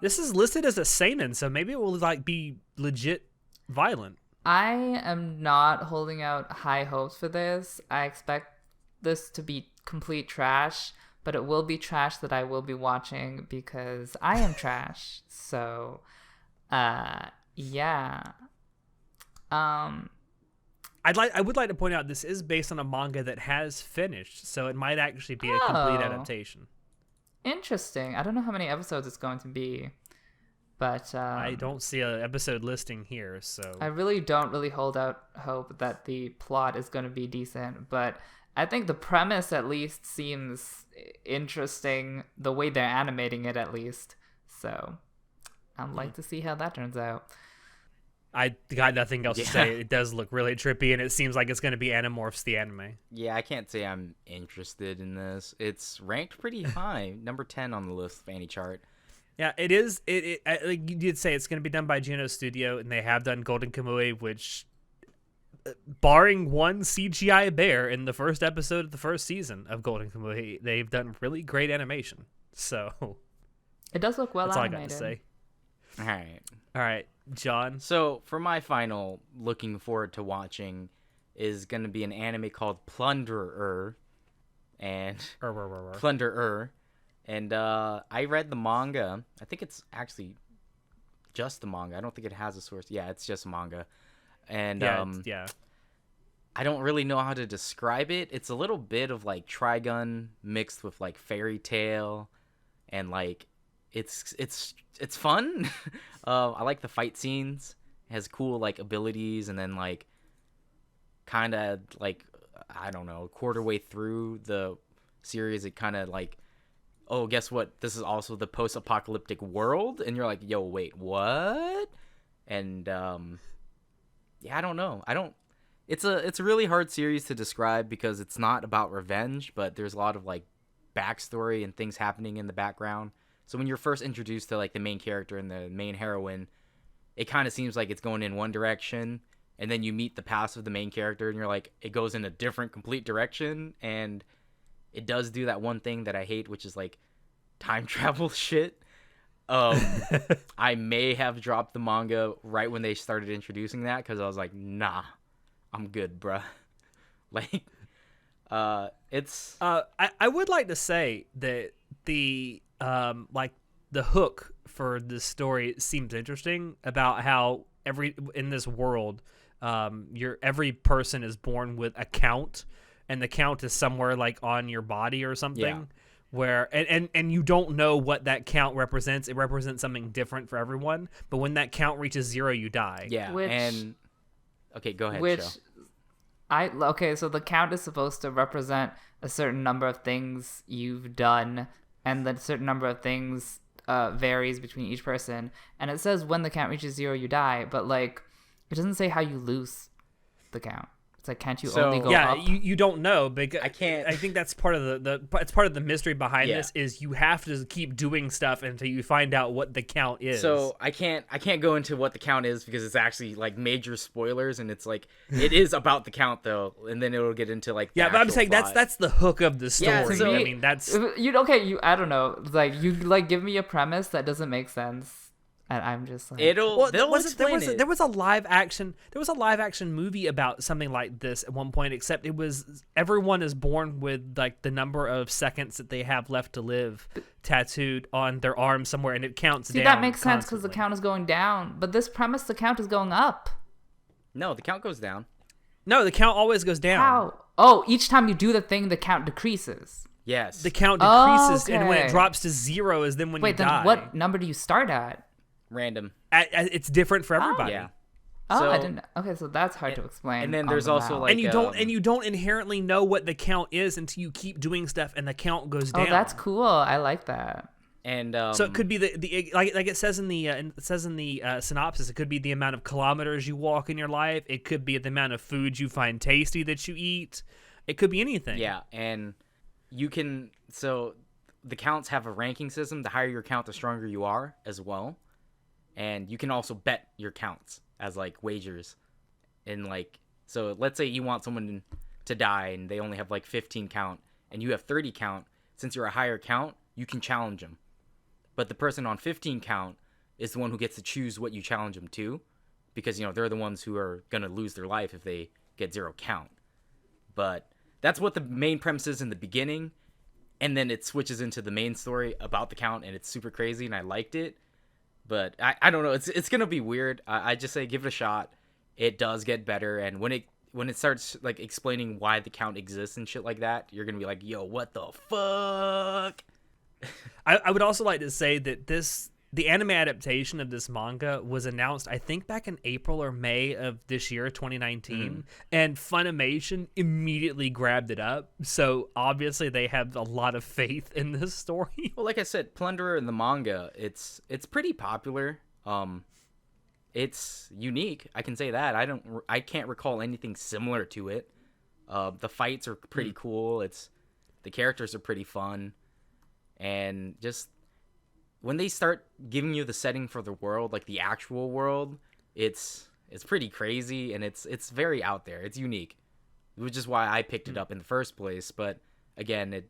This is listed as a seinen, so maybe it will like be legit violent. I am not holding out high hopes for this. I expect this to be complete trash, but it will be trash that I will be watching because I am trash. So, yeah. I would like to point out this is based on a manga that has finished, so it might actually be a complete adaptation. Interesting. I don't know how many episodes it's going to be, but I don't see an episode listing here, so I really don't really hold out hope that the plot is going to be decent, but I think the premise at least seems interesting, the way they're animating it at least. So I'd like to see how that turns out. I got nothing else to Yeah. say. It does look really trippy, and it seems like it's going to be Animorphs the anime. Yeah, I can't say I'm interested in this. It's ranked pretty high, number 10 on the list fanny chart. Yeah, it is. Like you did say, it's going to be done by Juno Studio, and they have done Golden Kamuy, which, barring one CGI bear in the first episode of the first season of Golden Kamuy, they've done really great animation. So It does look well that's all I animated. got to say. All right. John. So for my final looking forward to watching is going to be an anime called Plunderer. And Plunderer. And I read the manga. I think it's actually just the manga. I don't think it has a source. Yeah, it's just manga. And yeah. I don't really know how to describe it. It's a little bit of like Trigun mixed with like fairy tale, and like it's fun. I like the fight scenes. It has cool like abilities, and then like kind of like, I don't know, quarter way through the series, it kind of like, oh, guess what? This is also the post-apocalyptic world, and you're like, yo, wait, what? And yeah, I don't know. It's a really hard series to describe because it's not about revenge, but there's a lot of like backstory and things happening in the background. So when you're first introduced to like the main character and the main heroine, it kind of seems like it's going in one direction, and then you meet the past of the main character and you're like, it goes in a different complete direction. And it does do that one thing that I hate, which is like time travel shit. I may have dropped the manga right when they started introducing that, because I was like, nah, I'm good, bruh. Like, it's I would like to say that the like the hook for this story seems interesting, about how in this world, every person is born with a count, and the count is somewhere like on your body or something. Yeah. Where and you don't know what that count represents. It represents something different for everyone, but when that count reaches 0, you die. yeah. And okay, go ahead. Which Sho. so the count is supposed to represent a certain number of things you've done, and the certain number of things varies between each person. And it says when the count reaches 0, you die, but like it doesn't say how you lose the count. It's like, can't you only go yeah, up? you don't know, because I can't. I think that's part of it's part of the mystery behind Yeah. this, is you have to keep doing stuff until you find out what the count is. So I can't go into what the count is, because it's actually like major spoilers, and it's like, it is about the count though, and then it'll get into like the yeah, but I'm actual saying plot. that's the hook of the story. Yeah, so- I mean, that's I don't know. Like you like give me a premise that doesn't make sense, and I'm just like, well, they'll explain it. there was a live action movie about something like this at one point, except it was everyone is born with like the number of seconds that they have left to live tattooed on their arm somewhere, and it counts see, down. that makes sense because the constantly. count is going down. But this premise, the count is going up. No, the count goes down. No, the count always goes down. How? Oh, each time you do the thing, the count decreases. Yes. The count Oh, decreases, and when it okay. drops to 0 is then when Wait, you then die. what number do you start at? Random. It's different for everybody. Yeah. Oh, So- I didn't. Okay, so that's hard to explain. and then on there's the also, mouth. like, And you don't inherently know what the count is until you keep doing stuff and the count goes Oh, down. that's cool. I like that. And So it could be the like it says in the synopsis. It could be the amount of kilometers you walk in your life. It could be the amount of food you find tasty that you eat. It could be anything. yeah, and you can, so the counts have a ranking system. The higher your count, the stronger you are as well. And you can also bet your counts as like wagers. And like, so let's say you want someone to die and they only have like 15 count and you have 30 count. Since you're a higher count, you can challenge them. But the person on 15 count is the one who gets to choose what you challenge them to, because, you know, they're the ones who are going to lose their life if they get 0 count. But that's what the main premise is in the beginning. And then it switches into the main story about the count, and it's super crazy, and I liked it. But I don't know. It's going to be weird. I just say give it a shot. It does get better. And when it starts like explaining why the count exists and shit like that, you're going to be like, yo, what the fuck? I would also like to say that the anime adaptation of this manga was announced, I think, back in April or May of this year, 2019, and Funimation immediately grabbed it up. So obviously they have a lot of faith in this story. Well, like I said, Plunderer in the manga, it's pretty popular. It's unique. I can say that. I can't recall anything similar to it. The fights are pretty cool. The characters are pretty fun, and just when they start giving you the setting for the world, like the actual world, it's pretty crazy, and it's very out there. It's unique, which is why I picked it up in the first place. But again, it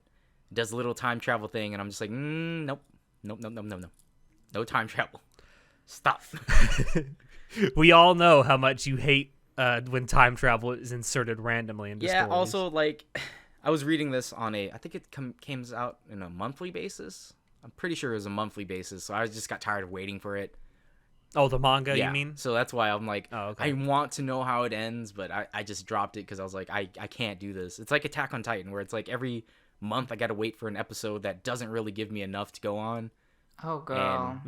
does a little time travel thing, and I'm just like, nope, no time travel. Stop. We all know how much you hate when time travel is inserted randomly into stories. Also, like, I was reading this on I think it comes out in a monthly basis. I'm pretty sure it was a monthly basis, so I just got tired of waiting for it. Oh, the manga, you mean? So that's why I'm like, okay. I want to know how it ends, but I just dropped it because I was like, I can't do this. It's like Attack on Titan, where it's like every month I got to wait for an episode that doesn't really give me enough to go on. Oh, girl.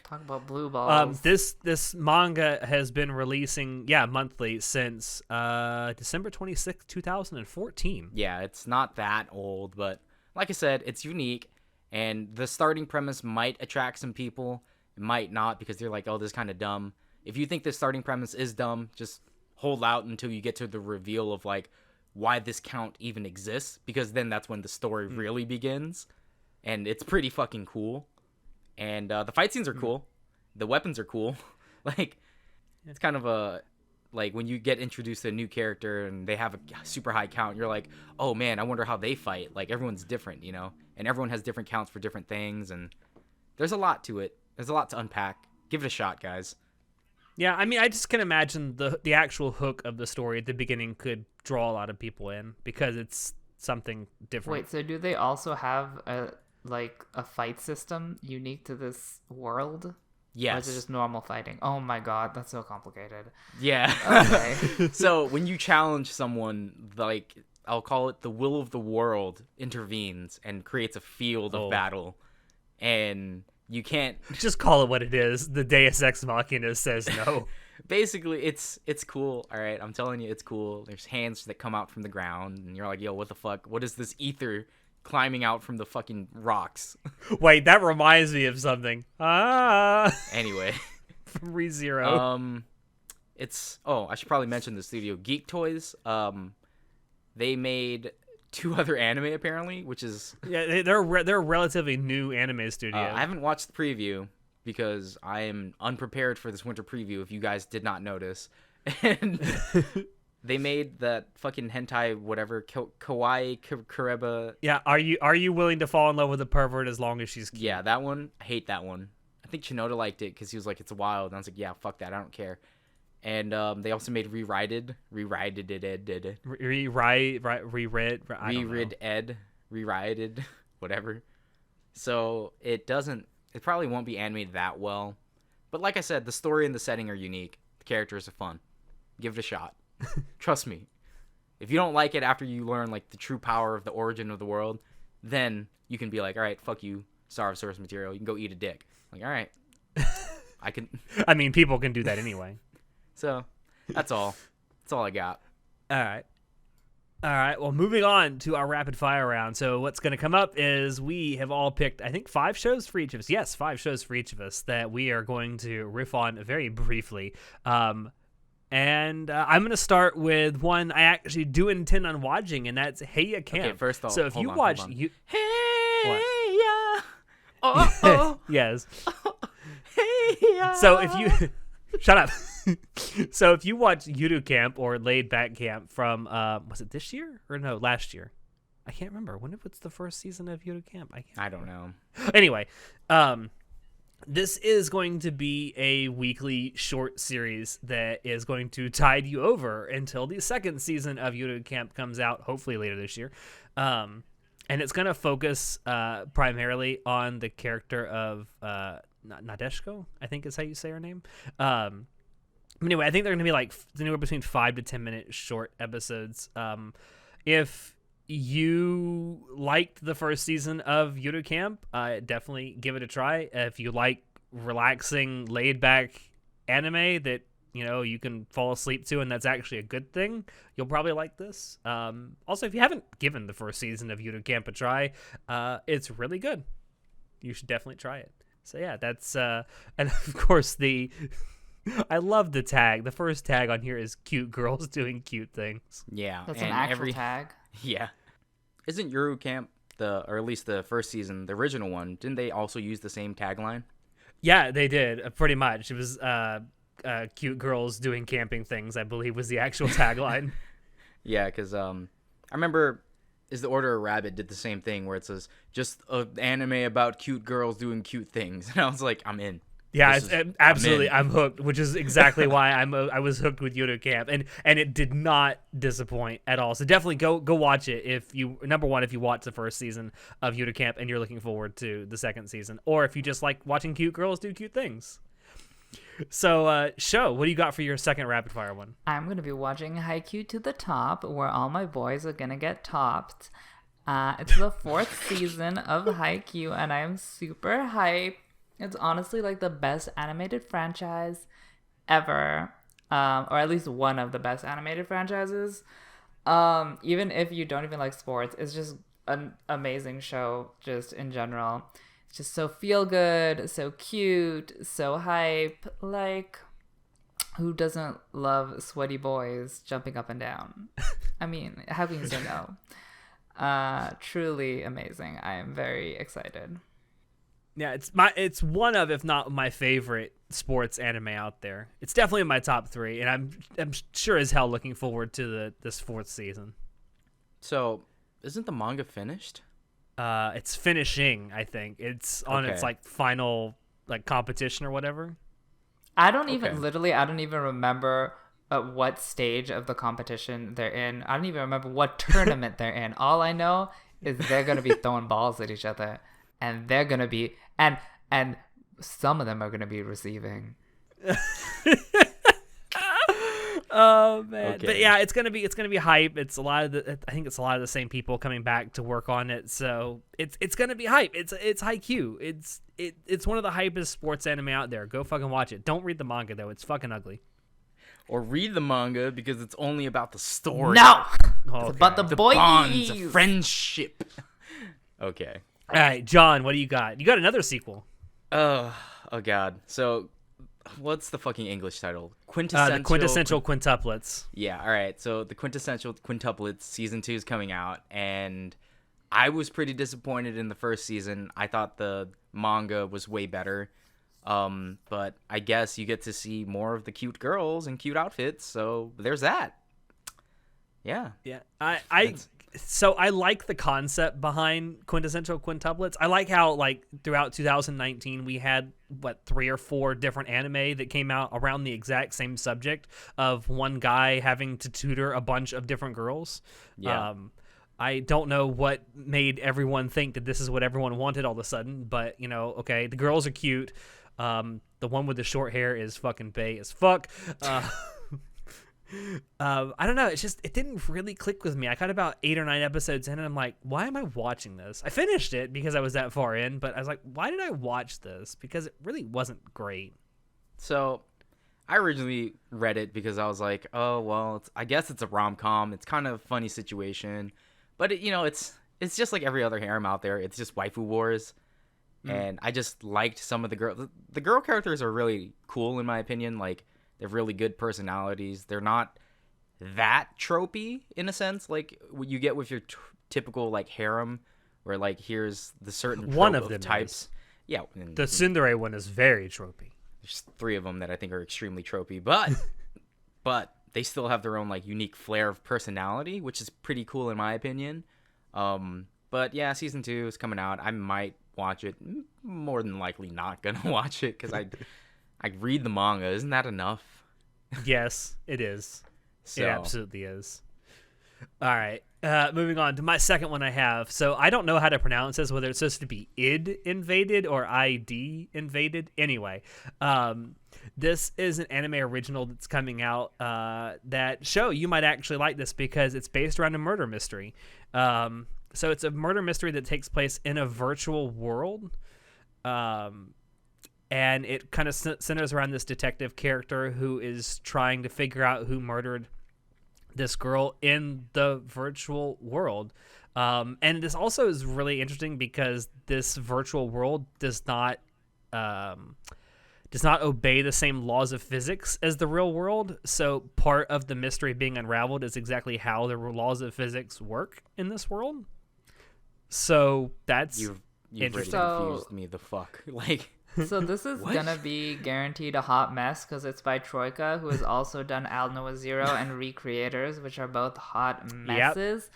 Talk about blue balls. This manga has been releasing, monthly since December 26th, 2014. Yeah, it's not that old, but like I said, it's unique, and the starting premise might attract some people. It might not, because they're like, oh, this is kind of dumb. If you think the starting premise is dumb, just hold out until you get to the reveal of, like, why this count even exists, because then that's when the story really begins, and it's pretty fucking cool. And the fight scenes are cool. The weapons are cool. Like, it's kind of like when you get introduced to a new character and they have a super high count, you're like, oh man, I wonder how they fight. Like, everyone's different, you know? And everyone has different counts for different things, and there's a lot to it. There's a lot to unpack. Give it a shot, guys. Yeah, I mean, I just can imagine the actual hook of the story at the beginning could draw a lot of people in, because it's something different. Wait, so do they also have a fight system unique to this world? Yes. Or is it just normal fighting? Oh my god, that's so complicated. Yeah. Okay. So when you challenge someone, like, I'll call it the will of the world intervenes and creates a field of battle. And you can't... Just call it what it is. The Deus Ex Machina says no. Basically, it's cool. All right, I'm telling you, it's cool. There's hands that come out from the ground, and you're like, yo, what the fuck? What is this ether climbing out from the fucking rocks? Wait, that reminds me of something. Anyway. From ReZero. I should probably mention the studio, Geek Toys. They made 2 other anime, apparently, which is... Yeah, they're a relatively new anime studio. I haven't watched the preview because I am unprepared for this winter preview, if you guys did not notice. And they made that fucking hentai, whatever, Kawaii Kareba. Yeah, are you willing to fall in love with a pervert as long as she's cute? Yeah, that one. I hate that one. I think Chinoda liked it because he was like, it's wild. And I was like, yeah, fuck that. I don't care. And they also made Rewrited, whatever. So it probably won't be animated that well. But like I said, the story and the setting are unique. The characters are fun. Give it a shot. Trust me. If you don't like it after you learn, like, the true power of the origin of the world, then you can be like, all right, fuck you, star of source material. You can go eat a dick. Like, all right. I can. I mean, people can do that anyway. So, that's all. That's all I got. All right. Well, moving on to our rapid fire round. So what's going to come up is we have all picked, I think, 5 shows for each of us. Yes, 5 shows for each of us that we are going to riff on very briefly. And I'm going to start with one I actually do intend on watching, and that's Hey Ya Camp. Okay, first off, so if you watch... Hey Ya! Oh. Yes. Hey Ya! So if you... Shut up. So if you watch Yudu Camp or Laid Back Camp from, was it this year? Or no, last year? I can't remember. What's the first season of Yudu Camp? I don't know. Anyway, this is going to be a weekly short series that is going to tide you over until the second season of Yudu Camp comes out, hopefully later this year. And it's going to focus primarily on the character of Nadeshko, I think is how you say her name. Anyway, I think they're going to be like anywhere between 5 to 10 minute short episodes. If you liked the first season of Yuta Camp, definitely give it a try. If you like relaxing, laid back anime that you can fall asleep to, and that's actually a good thing, you'll probably like this. Also, if you haven't given the first season of Yuta Camp a try, it's really good. You should definitely try it. So yeah, that's and of course I love the tag. The first tag on here is cute girls doing cute things. Yeah, That's and an actual tag. Yeah, isn't Yuru Camp or at least the first season, the original one? Didn't they also use the same tagline? Yeah, they did, pretty much. It was cute girls doing camping things, I believe, was the actual tagline. Yeah, because I remember Is the Order of Rabbit did the same thing where it says just an anime about cute girls doing cute things, and I was like, I'm in. Yeah, absolutely. I'm hooked, which is exactly why I was hooked with Yuta Camp, and it did not disappoint at all. So definitely go watch it if you watch the first season of Yuta Camp and you're looking forward to the second season, or if you just like watching cute girls do cute things. So, Sho, what do you got for your second rapid fire one? I'm going to be watching Haikyuu to the Top, where all my boys are going to get topped. It's the 4th season of Haikyuu, and I am super hyped. It's honestly like the best animated franchise ever, or at least one of the best animated franchises. Even if you don't even like sports, it's just an amazing show just in general. It's just so feel good, so cute, so hype. Like, who doesn't love sweaty boys jumping up and down? I mean, how can you say no? Truly amazing. I am very excited. Yeah, it's one of, if not my favorite sports anime out there. It's definitely in my top 3, and I'm sure as hell looking forward to this 4th season. So, isn't the manga finished? It's finishing, I think. It's on its like final like competition or whatever. I don't even remember at what stage of the competition they're in. I don't even remember what tournament they're in. All I know is they're gonna be throwing balls at each other, and they're gonna be and some of them are gonna be receiving. Oh man. Okay. But yeah, it's gonna be hype. I think it's a lot of the same people coming back to work on it, so it's gonna be hype. It's Haikyuu. It's one of the hypest sports anime out there. Go fucking watch it. Don't read the manga though, it's fucking ugly. Or read the manga because it's only about the story. No! Okay. It's about the boys. Bonds of friendship. Okay. All right, John, what do you got? You got another sequel. Oh god. So what's the fucking English title? The Quintessential Quintuplets. Yeah, all right. So the Quintessential Quintuplets season 2 is coming out, and I was pretty disappointed in the first season. I thought the manga was way better. But I guess you get to see more of the cute girls and cute outfits, so there's that. Yeah. Yeah. So I like the concept behind Quintessential Quintuplets. I like how like throughout 2019 we had 3 or 4 different anime that came out around the exact same subject of one guy having to tutor a bunch of different girls. Yeah. I don't know what made everyone think that this is what everyone wanted all of a sudden, but okay, the girls are cute. The one with the short hair is fucking bae as fuck. I don't know. It didn't really click with me. I got about 8 or 9 episodes in, and I'm like, why am I watching this? I finished it because I was that far in, but I was like, why did I watch this? Because it really wasn't great. So I originally read it because I was like, oh, well, I guess it's a rom-com. It's kind of a funny situation. But, it's just like every other harem out there. It's just waifu wars. And I just liked some of the girls. The girl characters are really cool, in my opinion. Like, they have really good personalities. They're not that tropey, in a sense, like what you get with your typical, like, harem, where, like, here's the certain trope one of them types. Is. Yeah. The tsundere one is very tropey. There's 3 of them that I think are extremely tropey, but they still have their own, like, unique flair of personality, which is pretty cool, in my opinion. But, yeah, season 2 is coming out. I might watch it. More than likely not gonna watch it because I read the manga. Isn't that enough? Yes, it is. So, it absolutely is. All right. Moving on to my second one I have. So I don't know how to pronounce this, whether it's supposed to be id invaded or id invaded. Anyway, this is an anime original that's coming out that show you might actually like this because it's based around a murder mystery. So it's a murder mystery that takes place in a virtual world. And it kind of centers around this detective character who is trying to figure out who murdered this girl in the virtual world. And this also is really interesting because this virtual world does not obey the same laws of physics as the real world. So part of the mystery being unraveled is exactly how the laws of physics work in this world. So that's You've really interesting. confused me the fuck. Like, So this is What? gonna be guaranteed a hot mess because it's by Troika, who has also done Al Noah Zero and Recreators, which are both hot messes.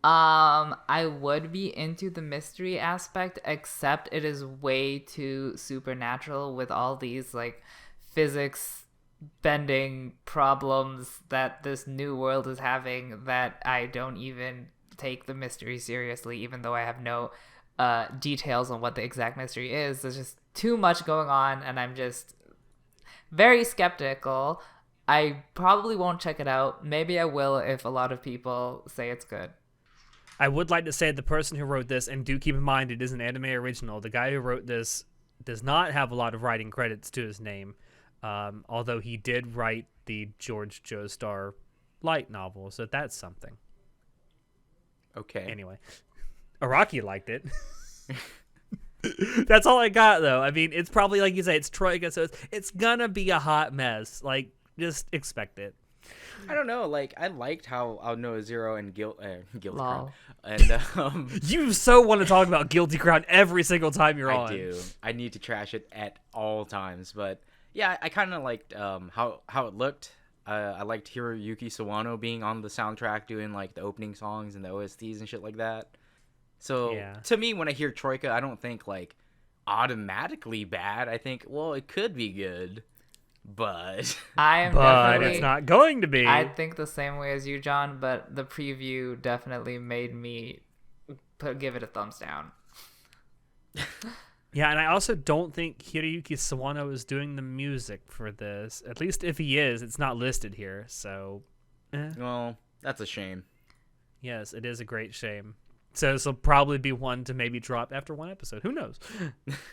I would be into the mystery aspect, except it is way too supernatural with all these like physics bending problems that this new world is having that I don't even take the mystery seriously, even though I have no details on what the exact mystery is. There's just too much going on, and I'm just very skeptical. I probably won't check it out. Maybe I will if a lot of people say it's good. I would like to say the person who wrote this, and do keep in mind it is an anime original, the guy who wrote this does not have a lot of writing credits to his name, although he did write the George Joestar light novel, so that's something. okay. Anyway, Araki liked it. That's all I got, though. I mean, it's probably, like you say, it's Troika, so it's gonna be a hot mess. Like, just expect it. I don't know. Like, I liked how I'll know Zero and Guilty Lol. Crown. And You so want to talk about Guilty Crown every single time you're on. I do. I need to trash it at all times. But yeah, I kind of liked how it looked. I liked Hiroyuki Sawano being on the soundtrack, doing like the opening songs and the OSTs and shit like that. So Yeah. to me, when I hear Troika, I don't think like automatically bad. I think, well, it could be good, but I am But definitely. it's not going to be. I think the same way as you, John, but the preview definitely made me give it a thumbs down. Yeah, and I also don't think Hiroyuki Sawano is doing the music for this. At least if he is, it's not listed here. So, well, that's a shame. yes, it is a great shame. So this will probably be one to maybe drop after one episode. Who knows?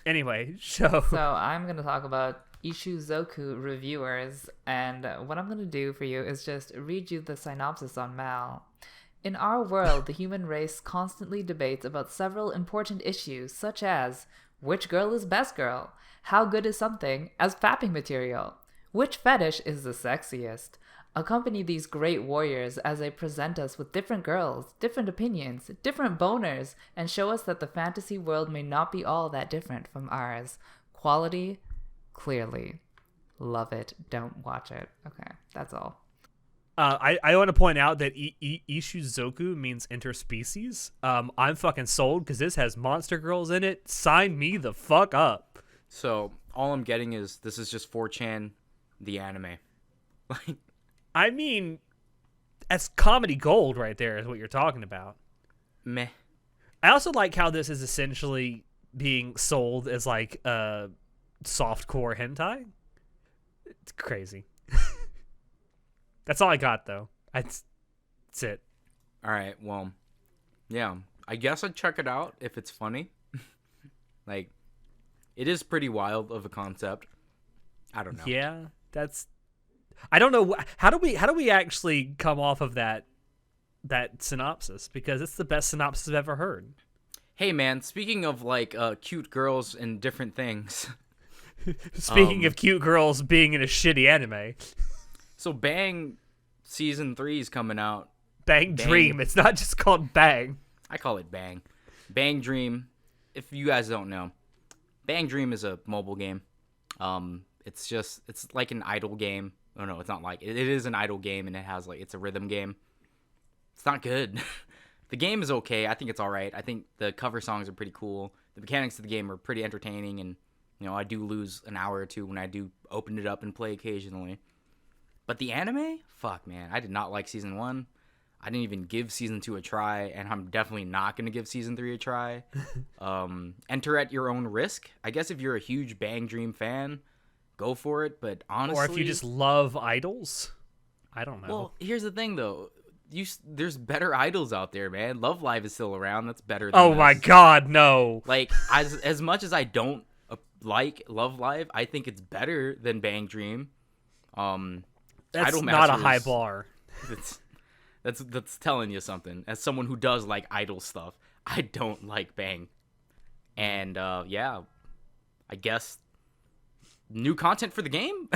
Anyway, show. So I'm going to talk about Ishuzoku reviewers, and what I'm going to do for you is just read you the synopsis on Mal. In our world, the human race constantly debates about several important issues, such as which girl is best girl, how good is something as fapping material, which fetish is the sexiest. Accompany these great warriors as they present us with different girls, different opinions, different boners, and show us that the fantasy world may not be all that different from ours. Quality, clearly. Love it. Don't watch it. Okay, that's all. I want to point out that Ishuzoku means interspecies. I'm fucking sold because this has monster girls in it. Sign me the fuck up. So all I'm getting is this is just 4chan, the anime. Like, I mean, that's comedy gold right there is what you're talking about. meh. I also like how this is essentially being sold as like a softcore hentai. It's crazy. That's all I got, though. That's it. All right, well, yeah. I guess I'd check it out if it's funny. Like, it is pretty wild of a concept. I don't know. Yeah, that's. I don't know how do we actually come off of that synopsis, because it's the best synopsis I've ever heard. Hey, man. Speaking of like cute girls and different things. Speaking of cute girls being in a shitty anime, So Bang season 3 is coming out. Bang Dream. It's not just called Bang. I call it Bang. Bang Dream. If you guys don't know, Bang Dream is a mobile game. It's like an idle game. Oh no, it's not like it is an idle game, and it has like it's a rhythm game. It's not good. The game is okay. I think it's all right. I think the cover songs are pretty cool. The mechanics of the game are pretty entertaining, and you know I do lose an hour or two when I do open it up and play occasionally. But the anime, fuck man, I did not like season 1. I didn't even give season 2 a try, and I'm definitely not going to give season 3 a try. Enter at your own risk. I guess if you're a huge Bang Dream fan, go for it. But honestly, Or if you just love idols, I don't know. well, here's the thing though. There's better idols out there, man. Love Live is still around. That's better than Oh my this. God, no. Like as much as I don't like Love Live, I think it's better than Bang Dream. That's Idol not a high Masters- bar. That's telling you something. As someone who does like idol stuff, I don't like Bang. And yeah, I guess new content for the game.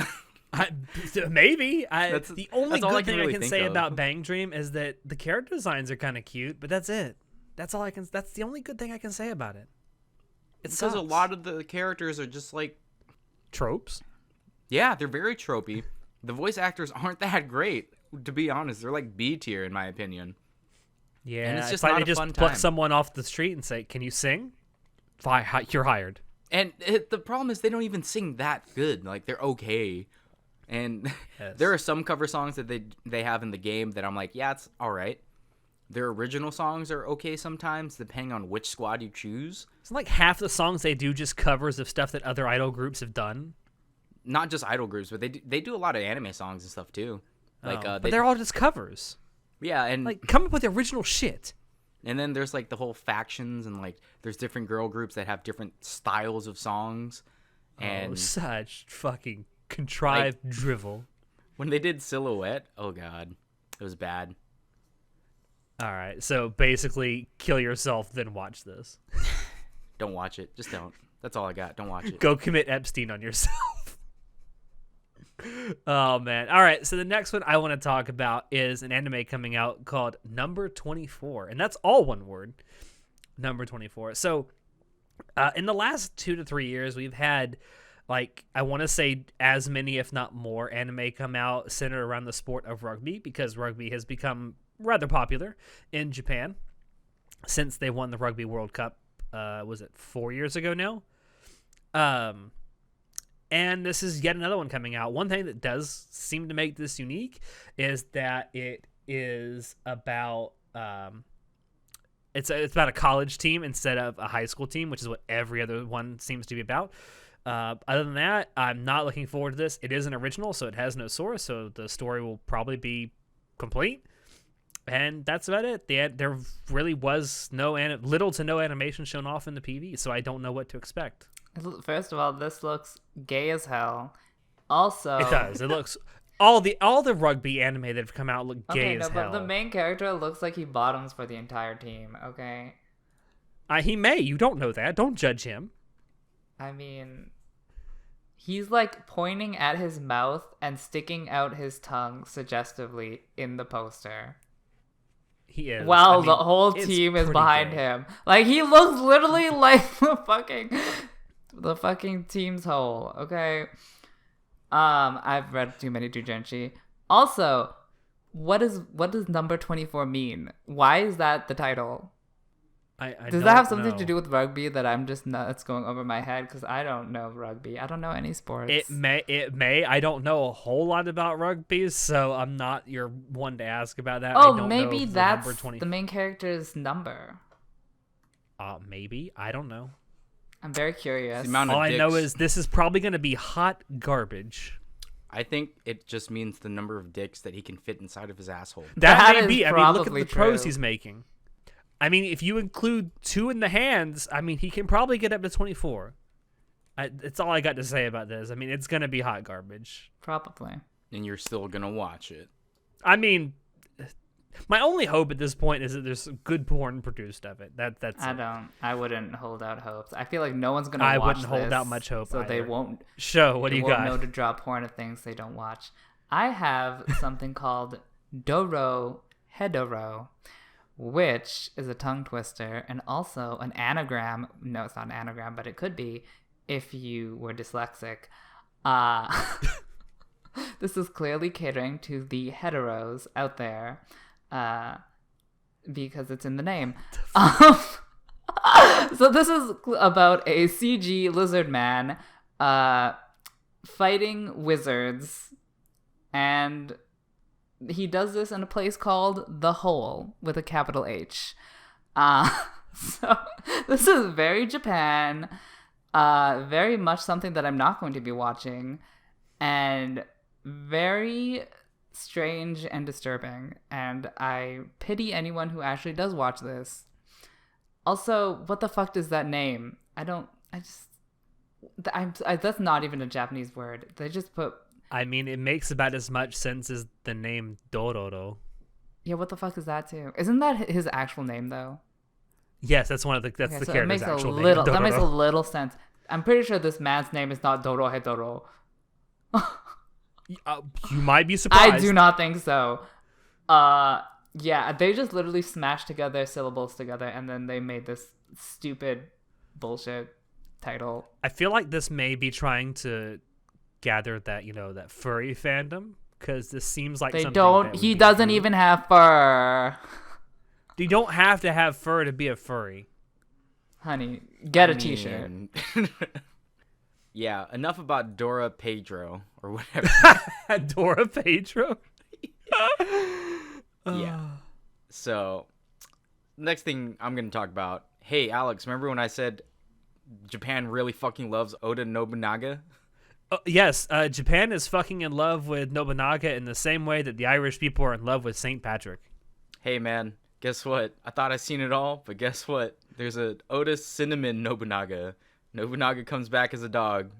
Maybe. The only that's all I good can thing I really can think say of. about Bang Dream is that the character designs are kind of cute, but that's it. That's the only good thing I can say about it. It's because a lot of the characters are just like, tropes. yeah, they're very tropey. The voice actors aren't that great, to be honest. They're like B tier in my opinion. Yeah, And it's just like not they a just fun pluck time. someone off the street and say, "Can you sing?" You're hired. And the problem is they don't even sing that good. Like they're okay. And Yes. there are some cover songs that they have in the game that I'm like, yeah, it's all right. Their original songs are okay sometimes, depending on which squad you choose. It's like half the songs they do just covers of stuff that other idol groups have done. Not just idol groups, but they do a lot of anime songs and stuff too. Like But they're all just covers. yeah, and Like, come up with the original shit. and then there's like the whole factions and like there's different girl groups that have different styles of songs. And Such fucking contrived drivel. when they did Silhouette, oh god, it was bad. All right, so basically, kill yourself, then watch this. Don't watch it. Just don't. That's all I got. Don't watch it. Go commit Epstein on yourself. Oh man! All right, so the next one I want to talk about is an anime coming out called Number 24, and that's all one word. Number 24. So, in the last 2 to 3 years, we've had, like, I want to say as many, if not more, anime come out centered around the sport of rugby, because rugby has become rather popular in Japan since they won the Rugby World Cup. Was it 4 years ago now? And this is yet another one coming out. One thing that does seem to make this unique is that it is about it's about a college team instead of a high school team, which is what every other one seems to be about. Other than that, I'm not looking forward to this. It is an original, so it has no source, so the story will probably be complete. And that's about it. There really was little to no animation shown off in the PV, so I don't know what to expect. First of all, this looks gay as hell. Also, It does. It looks all the rugby anime that have come out look gay okay, no, as hell. but the main character looks like he bottoms for the entire team. Okay, He may. You don't know that. Don't judge him. I mean, he's like pointing at his mouth and sticking out his tongue suggestively in the poster. He is. While I mean, the whole it's team is pretty behind gay. him. Like, he looks literally like the fucking team's whole, okay? I've read too many Jujenshi. Also, what does number 24 mean? Why is that the title? I Does that have something to do with rugby that I'm just that's going over my head? Because I don't know rugby. I don't know any sports. It may. I don't know a whole lot about rugby, so I'm not your one to ask about that. I Oh, don't maybe know if that's number 20. the main character's number. Maybe. I don't know. I'm very curious. The amount of All I know dicks- is this is probably going to be hot garbage. I think it just means the number of dicks that he can fit inside of his asshole. That may is be. I mean, look at probably the pros true. he's making. I mean, if you include 2 in the hands, I mean, he can probably get up to 24. That's all I got to say about this. I mean, it's going to be hot garbage. Probably. And you're still gonna watch it. I mean, my only hope at this point is that there's good porn produced of it. That's it. I wouldn't hold out hopes. I feel like no one's gonna I watch wouldn't hold this, out much hope so they either. won't. Show, what do They you won't got? know to draw porn of things they don't watch. I have something called Doro Hedoro, which is a tongue twister and also an anagram. No, it's not an anagram, but it could be if you were dyslexic. This is clearly catering to the heteros out there, because it's in the name. So this is about a CG lizard man fighting wizards and he does this in a place called The Hole with a capital H. So this is very Japan, very much something that I'm not going to be watching, and very strange and disturbing. And I pity anyone who actually does watch this. Also, what the fuck is that name? That's not even a Japanese word. They just put. I mean, it makes about as much sense as the name Dororo. Yeah, what the fuck is that too? Isn't that his actual name though? Yes, that's the So character's actual name. That makes a little sense. I'm pretty sure this man's name is not Dorohedoro. You might be surprised. I do not think so. Yeah, they just literally smashed together syllables together, and then they made this stupid bullshit title. I feel like this may be trying to gather that, that furry fandom, because this seems like he doesn't even have fur. You don't have to have fur to be a furry. Honey, get a t-shirt. Yeah, enough about Dora Pedro or whatever. Dora Pedro? Yeah. So, next thing I'm going to talk about. Hey, Alex, remember when I said Japan really fucking loves Oda Nobunaga? Yes, Japan is fucking in love with Nobunaga in the same way that the Irish people are in love with St. Patrick. Hey, man, guess what? I thought I seen it all, but guess what? There's a Oda Cinnamon Nobunaga. Nobunaga comes back as a dog.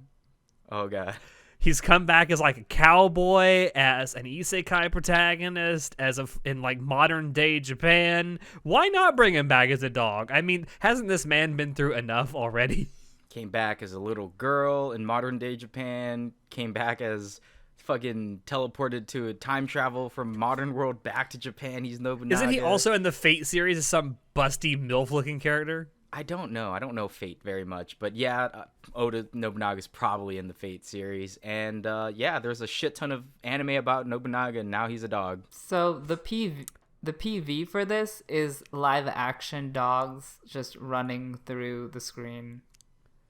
Oh, God. He's come back as like a cowboy, as an isekai protagonist, in like modern day Japan. Why not bring him back as a dog? I mean, hasn't this man been through enough already? Came back as a little girl in modern day Japan. Came back as fucking teleported to a time travel from modern world back to Japan. He's Nobunaga. Isn't he also in the Fate series as some busty MILF looking character? I don't know. I don't know Fate very much, but yeah, Oda Nobunaga's probably in the Fate series, and yeah, there's a shit ton of anime about Nobunaga, and now he's a dog. So the PV for this is live action dogs just running through the screen.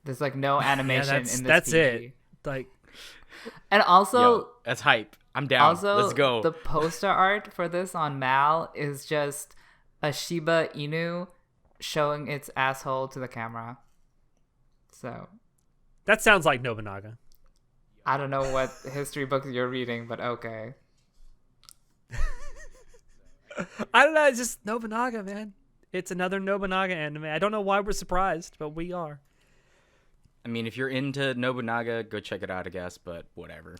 There's like no animation in this. That's PV. it. Like, and also, yo, that's hype. I'm down. Also, let's go. The poster art for this on Mal is just a Shiba Inu showing its asshole to the camera. So that sounds like Nobunaga. I don't know what history books you're reading, but okay. I don't know, it's just Nobunaga, man. It's another Nobunaga anime. I don't know why we're surprised, but we are. I mean, if you're into Nobunaga, go check it out, I guess, but whatever.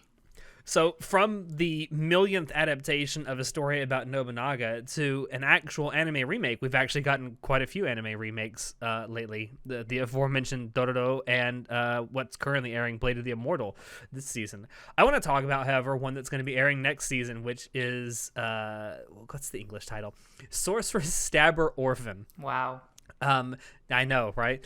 So from the millionth adaptation of a story about Nobunaga to an actual anime remake, we've actually gotten quite a few anime remakes lately. The aforementioned Dororo and what's currently airing, Blade of the Immortal, this season. I want to talk about, however, one that's going to be airing next season, which is, what's the English title? Sorceress, Stabber, Orphan. Wow. I know, right?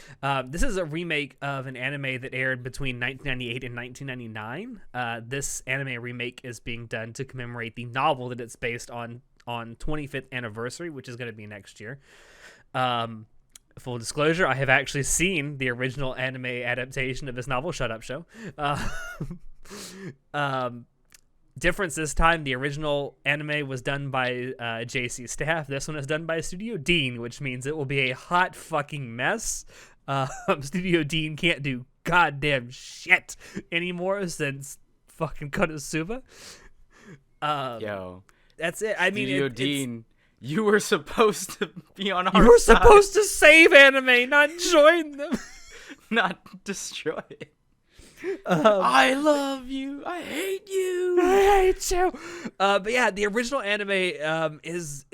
This is a remake of an anime that aired between 1998 and 1999. This anime remake is being done to commemorate the novel that it's based on 25th anniversary, which is going to be next year. Full disclosure, I have actually seen the original anime adaptation of this novel, Shut Up Show. Difference this time, the original anime was done by JC Staff. This one is done by Studio Dean, which means it will be a hot fucking mess. Studio Dean can't do goddamn shit anymore since fucking Konosuba. Yo, that's it. I mean, Studio Dean, you were supposed to be on our You were side. supposed to save anime, not join them. Not destroy it. I love you. I hate you. I hate you. But yeah, the original anime is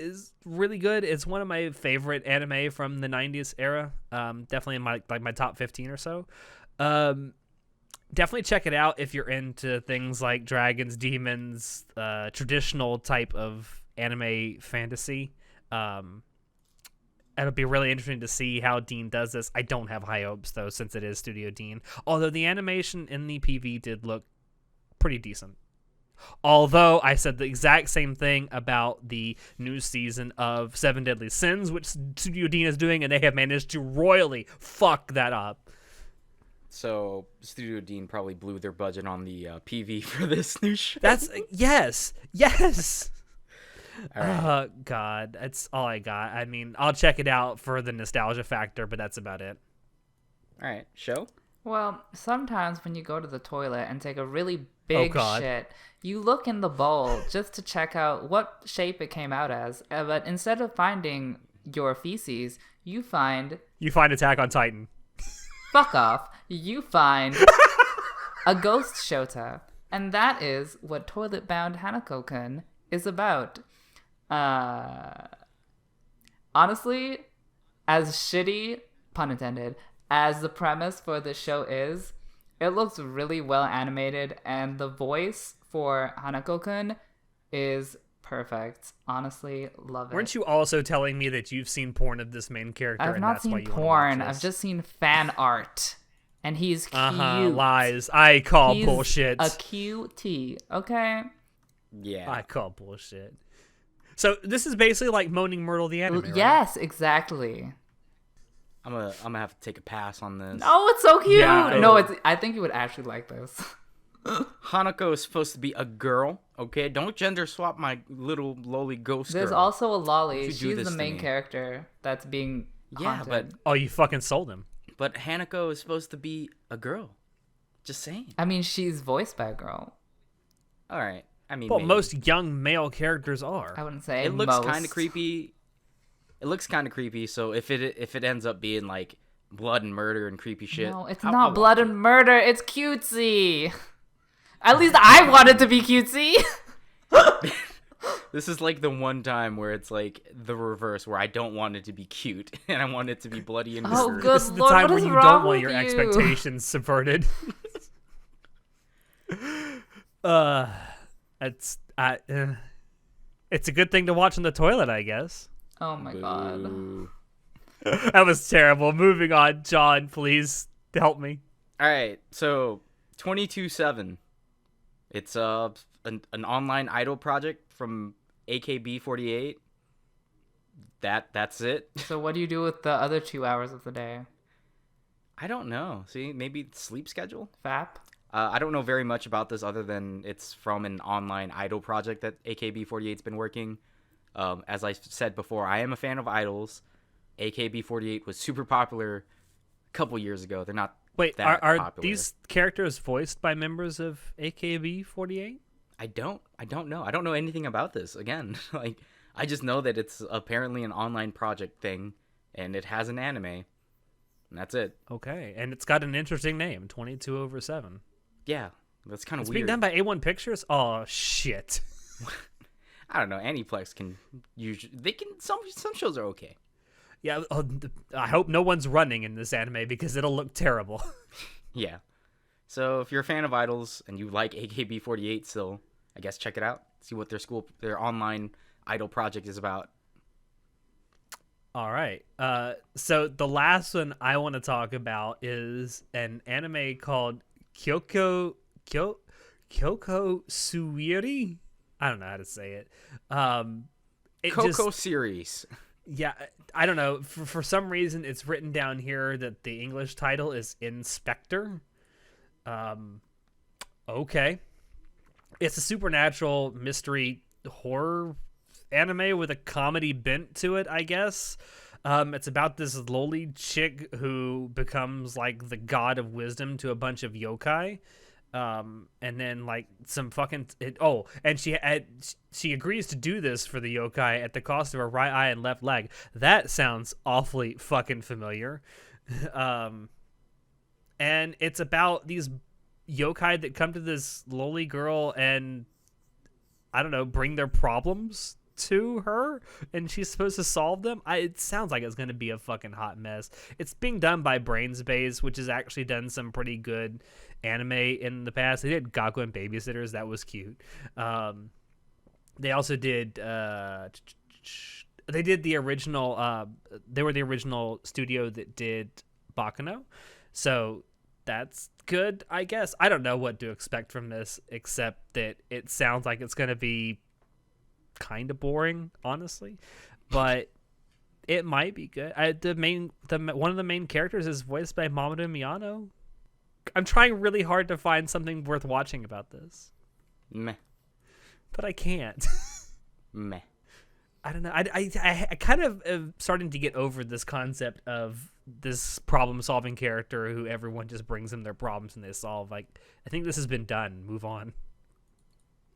really good. It's one of my favorite anime from the 90s era. Definitely in my top 15 or so. Definitely check it out if you're into things like dragons, demons, traditional type of anime fantasy. It'll be really interesting to see how Dean does this. I don't have high hopes, though, since it is Studio Dean. Although the animation in the PV did look pretty decent. Although I said the exact same thing about the new season of Seven Deadly Sins, which Studio Dean is doing, and they have managed to royally fuck that up. So Studio Dean probably blew their budget on the PV for this new show. Yes. All right. God, that's all I got. I mean, I'll check it out for the nostalgia factor, but that's about it. All right. Show. Well, sometimes when you go to the toilet and take a really Oh, big God. shit, you look in the bowl just to check out what shape it came out as. But instead of finding your feces, you find You find Attack on Titan. fuck off. You find a ghost Shota. And that is what Toilet Bound Hanako-kun is about. Honestly, as shitty, pun intended, as the premise for the show is, it looks really well animated, and the voice for Hanako-kun is perfect. Honestly, love it. Weren't you also telling me that you've seen porn of this main character? I've and not that's why seen you wanna porn. watch I've this? just seen fan art. And he's cute. Lies. I call He's bullshit. a cutie, okay? Yeah. I call bullshit. So this is basically like Moaning Myrtle the anime, right? Yes, exactly. I'm gonna have to take a pass on this. Oh, it's so cute. Yeah. No, I think you would actually like this. Hanako is supposed to be a girl. Okay, don't gender swap my little lowly ghost There's girl. also a Don't lolly. you do She's this the to main me. character that's being Yeah, haunted. Oh, you fucking sold him. but Hanako is supposed to be a girl. Just saying. I mean, she's voiced by a girl. All right. I mean, Well, maybe. most young male characters are. I wouldn't say It looks most. kind of creepy. It looks kind of creepy. So if it ends up being like blood and murder and creepy shit, No, it's I'll not blood watch and murder. It's cutesy. At least I want it to be cutesy. it. This is like the one time where it's like the reverse, where I don't want it to be cute and I want it to be bloody and Oh, murdered. good. This is the Lord, time what when is you wrong don't want with your you? expectations subverted. It's a good thing to watch in the toilet, I guess. Oh my god. Boo. That was terrible. Moving on, John, please help me. All right, so 22/7. It's an online idol project from AKB48. That's it. So what do you do with the other 2 hours of the day? I don't know. See, maybe sleep schedule. Fap? I don't know very much about this other than it's from an online idol project that AKB48's been working. As I said before, I am a fan of idols. AKB48 was super popular a couple years ago. They're not Wait, that are popular. these characters voiced by members of AKB48? I don't know. I don't know anything about this. Again, like I just know that it's apparently an online project thing and it has an anime. And that's it. Okay, and it's got an interesting name, 22/7. Yeah, that's kind of It's weird. being done by A1 Pictures? Oh, shit. I don't know. Aniplex can usually some shows are okay. Yeah, I hope no one's running in this anime because it'll look terrible. Yeah. So if you're a fan of idols and you like AKB48 still, I guess check it out. See what their online idol project is about. All right. So the last one I want to talk about is an anime called Kyoko Suiri. I don't know how to say it. Coco series. Yeah, I don't know. For some reason, it's written down here that the English title is Inspector. Okay. It's a supernatural mystery horror anime with a comedy bent to it, I guess. It's about this lowly chick who becomes like the god of wisdom to a bunch of yokai. And then like some fucking and she agrees to do this for the yokai at the cost of her right eye and left leg. That sounds awfully fucking familiar. And it's about these yokai that come to this lowly girl and I don't know, bring their problems to her and she's supposed to solve them. It sounds like it's going to be a fucking hot mess. It's being done by Brainspace, which has actually done some pretty good anime in the past. They did Gaku and Babysitters. That was cute. They also did they did the original they were the original studio that did Bakuno. So that's good, I guess. I don't know what to expect from this except that it sounds like it's going to be kind of boring, honestly, but it might be good. One of the main characters is voiced by Mamoru Miyano. I'm trying really hard to find something worth watching about this, Meh. but I can't. Meh. I don't know. I kind of am starting to get over this concept of this problem-solving character who everyone just brings them their problems and they solve. Like, I think this has been done. Move on.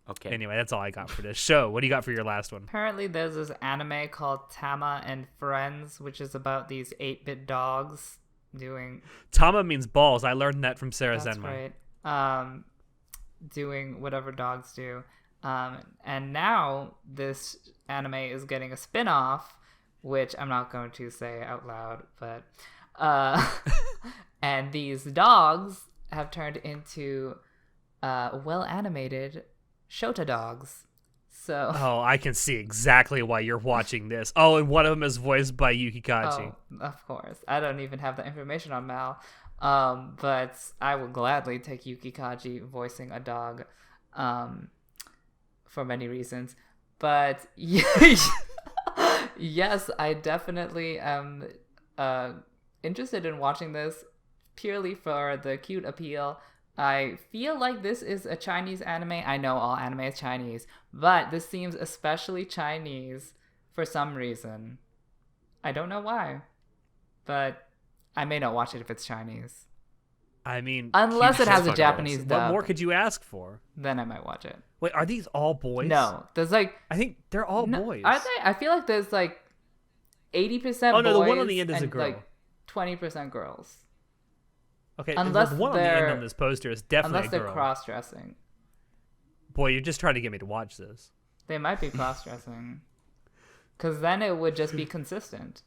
Okay. Anyway, that's all I got for this show. What do you got for your last one? Apparently, there's this anime called Tama and Friends, which is about these 8-bit dogs doing. Tama means balls. I learned that from Sarah That's Zenma. right. Doing whatever dogs do. And now this anime is getting a spin-off, which I'm not going to say out loud, but and these dogs have turned into well-animated Shota dogs. So Oh, I can see exactly why you're watching this. Oh, and one of them is voiced by Yuki Kaji. Oh, of course. I don't even have the information on Mal. But I will gladly take Yuki Kaji voicing a dog for many reasons. But yes, I definitely am interested in watching this purely for the cute appeal. I feel like this is a Chinese anime. I know all anime is Chinese, but this seems especially Chinese for some reason. I don't know why, but I may not watch it if it's Chinese. I mean, Unless it has a fucking Japanese gross. dub. what more could you ask for? Then I might watch it. Wait, are these all boys? No, there's like I think they're all no, boys. Are they? I feel like there's like 80% Oh, no, boys the one on the end is a and girl. like 20% girls. Okay, Unless the one on the end they're- on this poster is definitely Unless a they're girl. cross-dressing. Boy, you're just trying to get me to watch this. They might be cross-dressing. Because then it would just be consistent.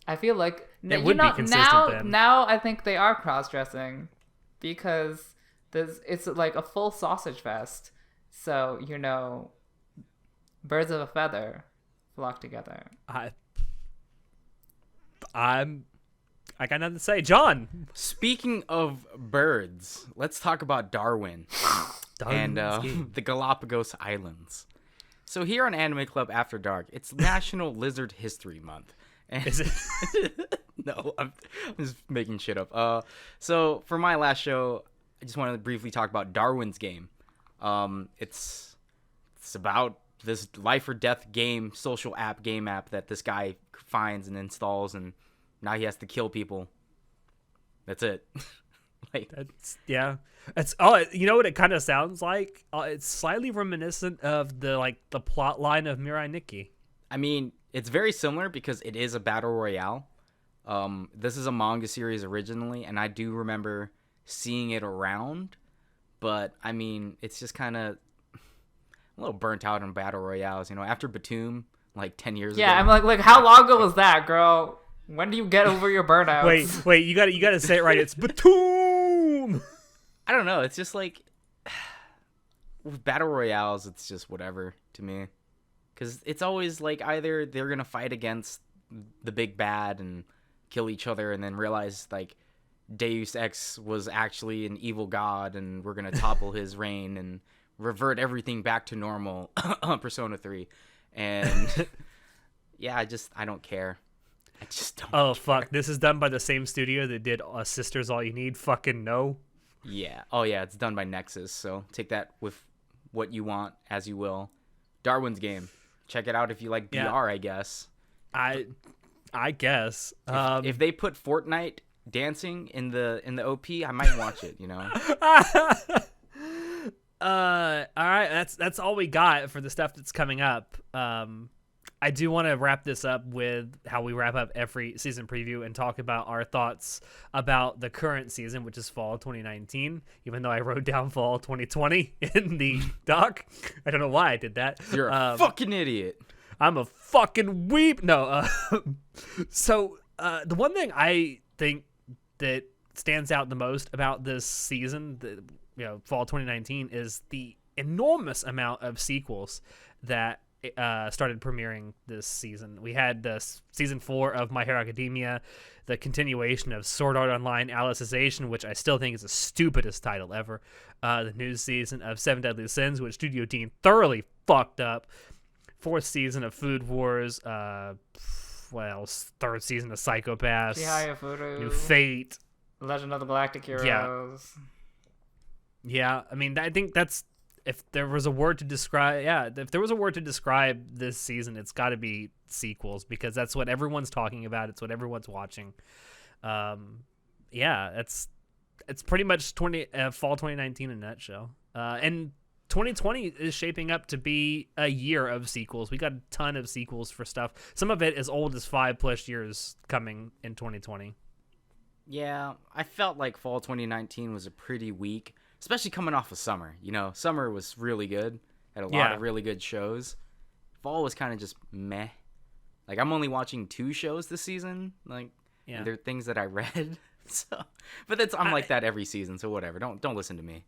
I feel like It would be consistent then. Now I think they are cross-dressing because it's like a full sausage fest. So, birds of a feather flock together. I got nothing to say. John! Speaking of birds, let's talk about Darwin and the Galapagos Islands. So here on Anime Club After Dark, it's National Lizard History Month. And Is it? No, I'm just making shit up. So for my last show, I just wanted to briefly talk about Darwin's Game. It's about this life or death game, social app, game app that this guy finds and installs, and now he has to kill people. That's it. Like, It's you know what it kind of sounds like? It's slightly reminiscent of the plot line of Mirai Nikki. I mean, it's very similar because it is a battle royale. This is a manga series originally, and I do remember seeing it around. But I mean, it's just kind of a little burnt out on battle royales. After Batum, like 10 years ago. Yeah, I'm like, how long ago was that, girl? When do you get over your burnouts? Wait, you got to say it right. It's Batum. I don't know. It's just like with battle royales, it's just whatever to me. Because it's always like either they're going to fight against the big bad and kill each other and then realize like Deus Ex was actually an evil god and we're going to topple his reign and revert everything back to normal on Persona 3. And yeah, I don't care. I just don't Oh, care. fuck. This is done by the same studio that did Sisters All You Need. Fucking no. Yeah. Oh, yeah. It's done by Nexus. So take that with what you want as you will. Darwin's Game. Check it out if you like BR, I guess. I guess. If they put Fortnite dancing in the OP, I might watch it, All right. That's all we got for the stuff that's coming up. I do want to wrap this up with how we wrap up every season preview and talk about our thoughts about the current season, which is fall 2019, even though I wrote down fall 2020 in the doc. I don't know why I did that. You're a fucking idiot. I'm a fucking weep. No. So the one thing I think that stands out the most about this season, fall 2019, is the enormous amount of sequels that started premiering this season. We had season 4 of My Hero Academia, the continuation of Sword Art Online Alicization, which I still think is the stupidest title ever. The new season of Seven Deadly Sins, which Studio Dean thoroughly fucked up. 4th season of Food Wars. What else? 3rd season of Psychopaths. Chihaya Furu, New Fate. Legend of the Galactic Heroes. Yeah, I mean, I think that's if there was a word to describe, if there was a word to describe this season, it's got to be sequels, because that's what everyone's talking about. It's what everyone's watching. It's pretty much fall 2019 in a nutshell. And 2020 is shaping up to be a year of sequels. We got a ton of sequels for stuff. Some of it as old as 5+ years coming in 2020. Yeah, I felt like fall 2019 was a pretty weak, especially coming off of summer. Summer was really good. Had a lot of really good shows. Fall was kind of just meh. Like, I'm only watching 2 shows this season. Like, they're things that I read. So, but I'm like that every season, so whatever. Don't listen to me.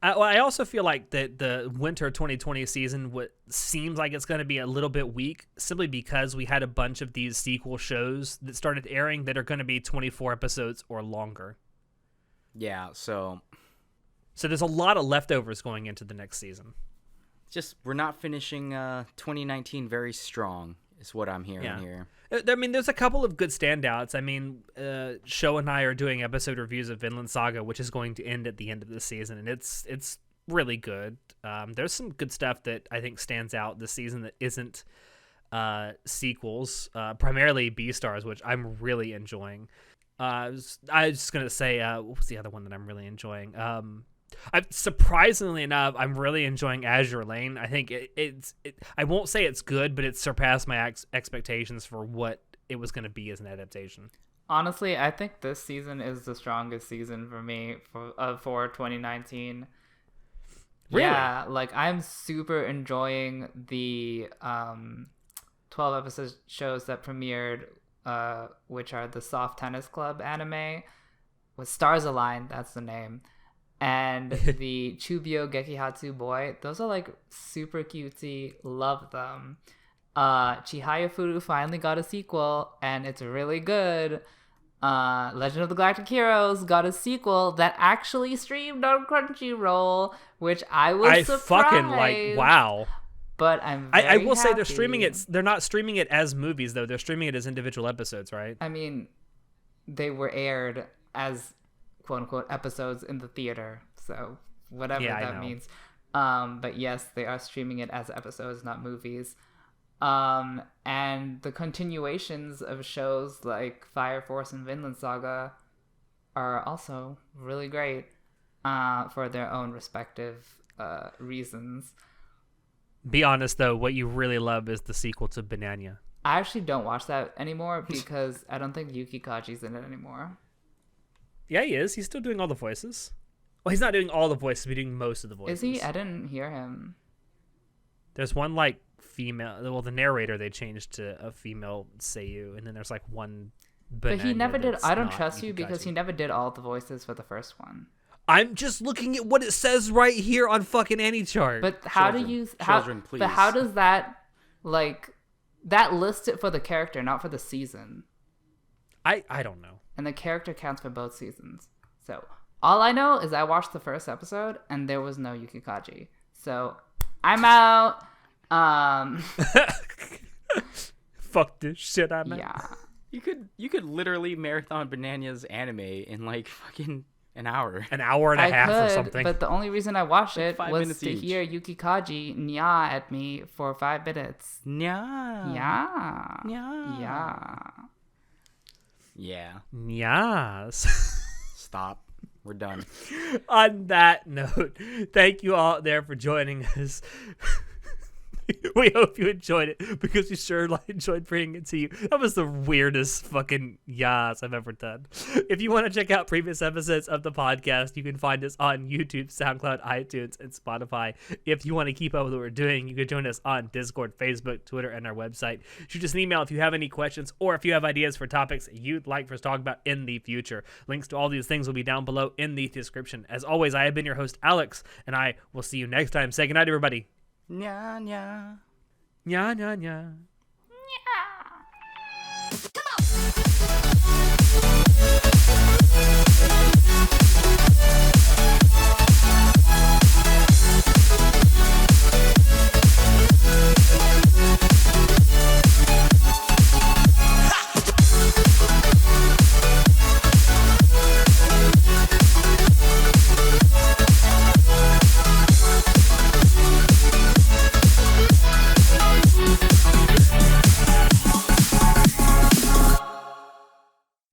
I also feel like that the winter 2020 season seems like it's going to be a little bit weak, simply because we had a bunch of these sequel shows that started airing that are going to be 24 episodes or longer. Yeah, so there's a lot of leftovers going into the next season. Just we're not finishing 2019 very strong, is what I'm hearing here. I mean, there's a couple of good standouts. I mean, Sho and I are doing episode reviews of Vinland Saga, which is going to end at the end of the season, and it's really good. There's some good stuff that I think stands out this season that isn't sequels, primarily B-Stars, which I'm really enjoying. I was just going to say, what was the other one that I'm really enjoying? Surprisingly enough, I'm really enjoying Azure Lane. I think I won't say it's good, but it's surpassed my expectations for what it was going to be as an adaptation. Honestly, I think this season is the strongest season for me for 2019. Really? Yeah, like I'm super enjoying the 12 episode shows that premiered, which are the Soft Tennis Club anime with Stars Align, that's the name. And the Chubio Gekihatsu Boy, those are like super cutesy, love them. Chihaya Furu finally got a sequel, and it's really good. Legend of the Galactic Heroes got a sequel that actually streamed on Crunchyroll, which I was surprised. Fucking like, wow. But I will say they're streaming it. They're not streaming it as movies though. They're streaming it as individual episodes, right? I mean, they were aired as quote unquote episodes in the theater, so whatever that means. But yes, they are streaming it as episodes, not movies. And the continuations of shows like Fire Force and Vinland Saga are also really great for their own respective reasons. Be honest though, what you really love is the sequel to Banana. I actually don't watch that anymore because I don't think Yuki Kaji's in it anymore. Yeah, he is. He's still doing all the voices. Well, he's not doing all the voices, but doing most of the voices. Is he? I didn't hear him. There's one like female. Well, the narrator they changed to a female Seiyu, and then there's like one. But he never did. I don't trust you because he never did all the voices for the first one. I'm just looking at what it says right here on fucking AnyChart. But how do you? Please. But how does that that lists it for the character, not for the season? I don't know. And the character counts for both seasons. So all I know is I watched the first episode and there was no Yuki Kaji. So I'm out. Fuck this shit, I'm out. Yeah. You could literally marathon Banana's anime in like fucking an hour. An hour and a half or something. But the only reason I watched it was to each. hear Yuki Kaji nya at me for 5 minutes. Nya. Yeah. Nya. Yeah. Yeah. Yes. Stop. We're done. On that note, thank you all there for joining us. We hope you enjoyed it because we sure enjoyed bringing it to you. That was the weirdest fucking yas I've ever done. If you want to check out previous episodes of the podcast, you can find us on YouTube, SoundCloud, iTunes, and Spotify. If you want to keep up with what we're doing, you can join us on Discord, Facebook, Twitter, and our website. Shoot us an email if you have any questions or if you have ideas for topics you'd like for us to talk about in the future. Links to all these things will be down below in the description. As always, I have been your host, Alex, and I will see you next time. Say goodnight, everybody. Nya nya. Nya nya nya.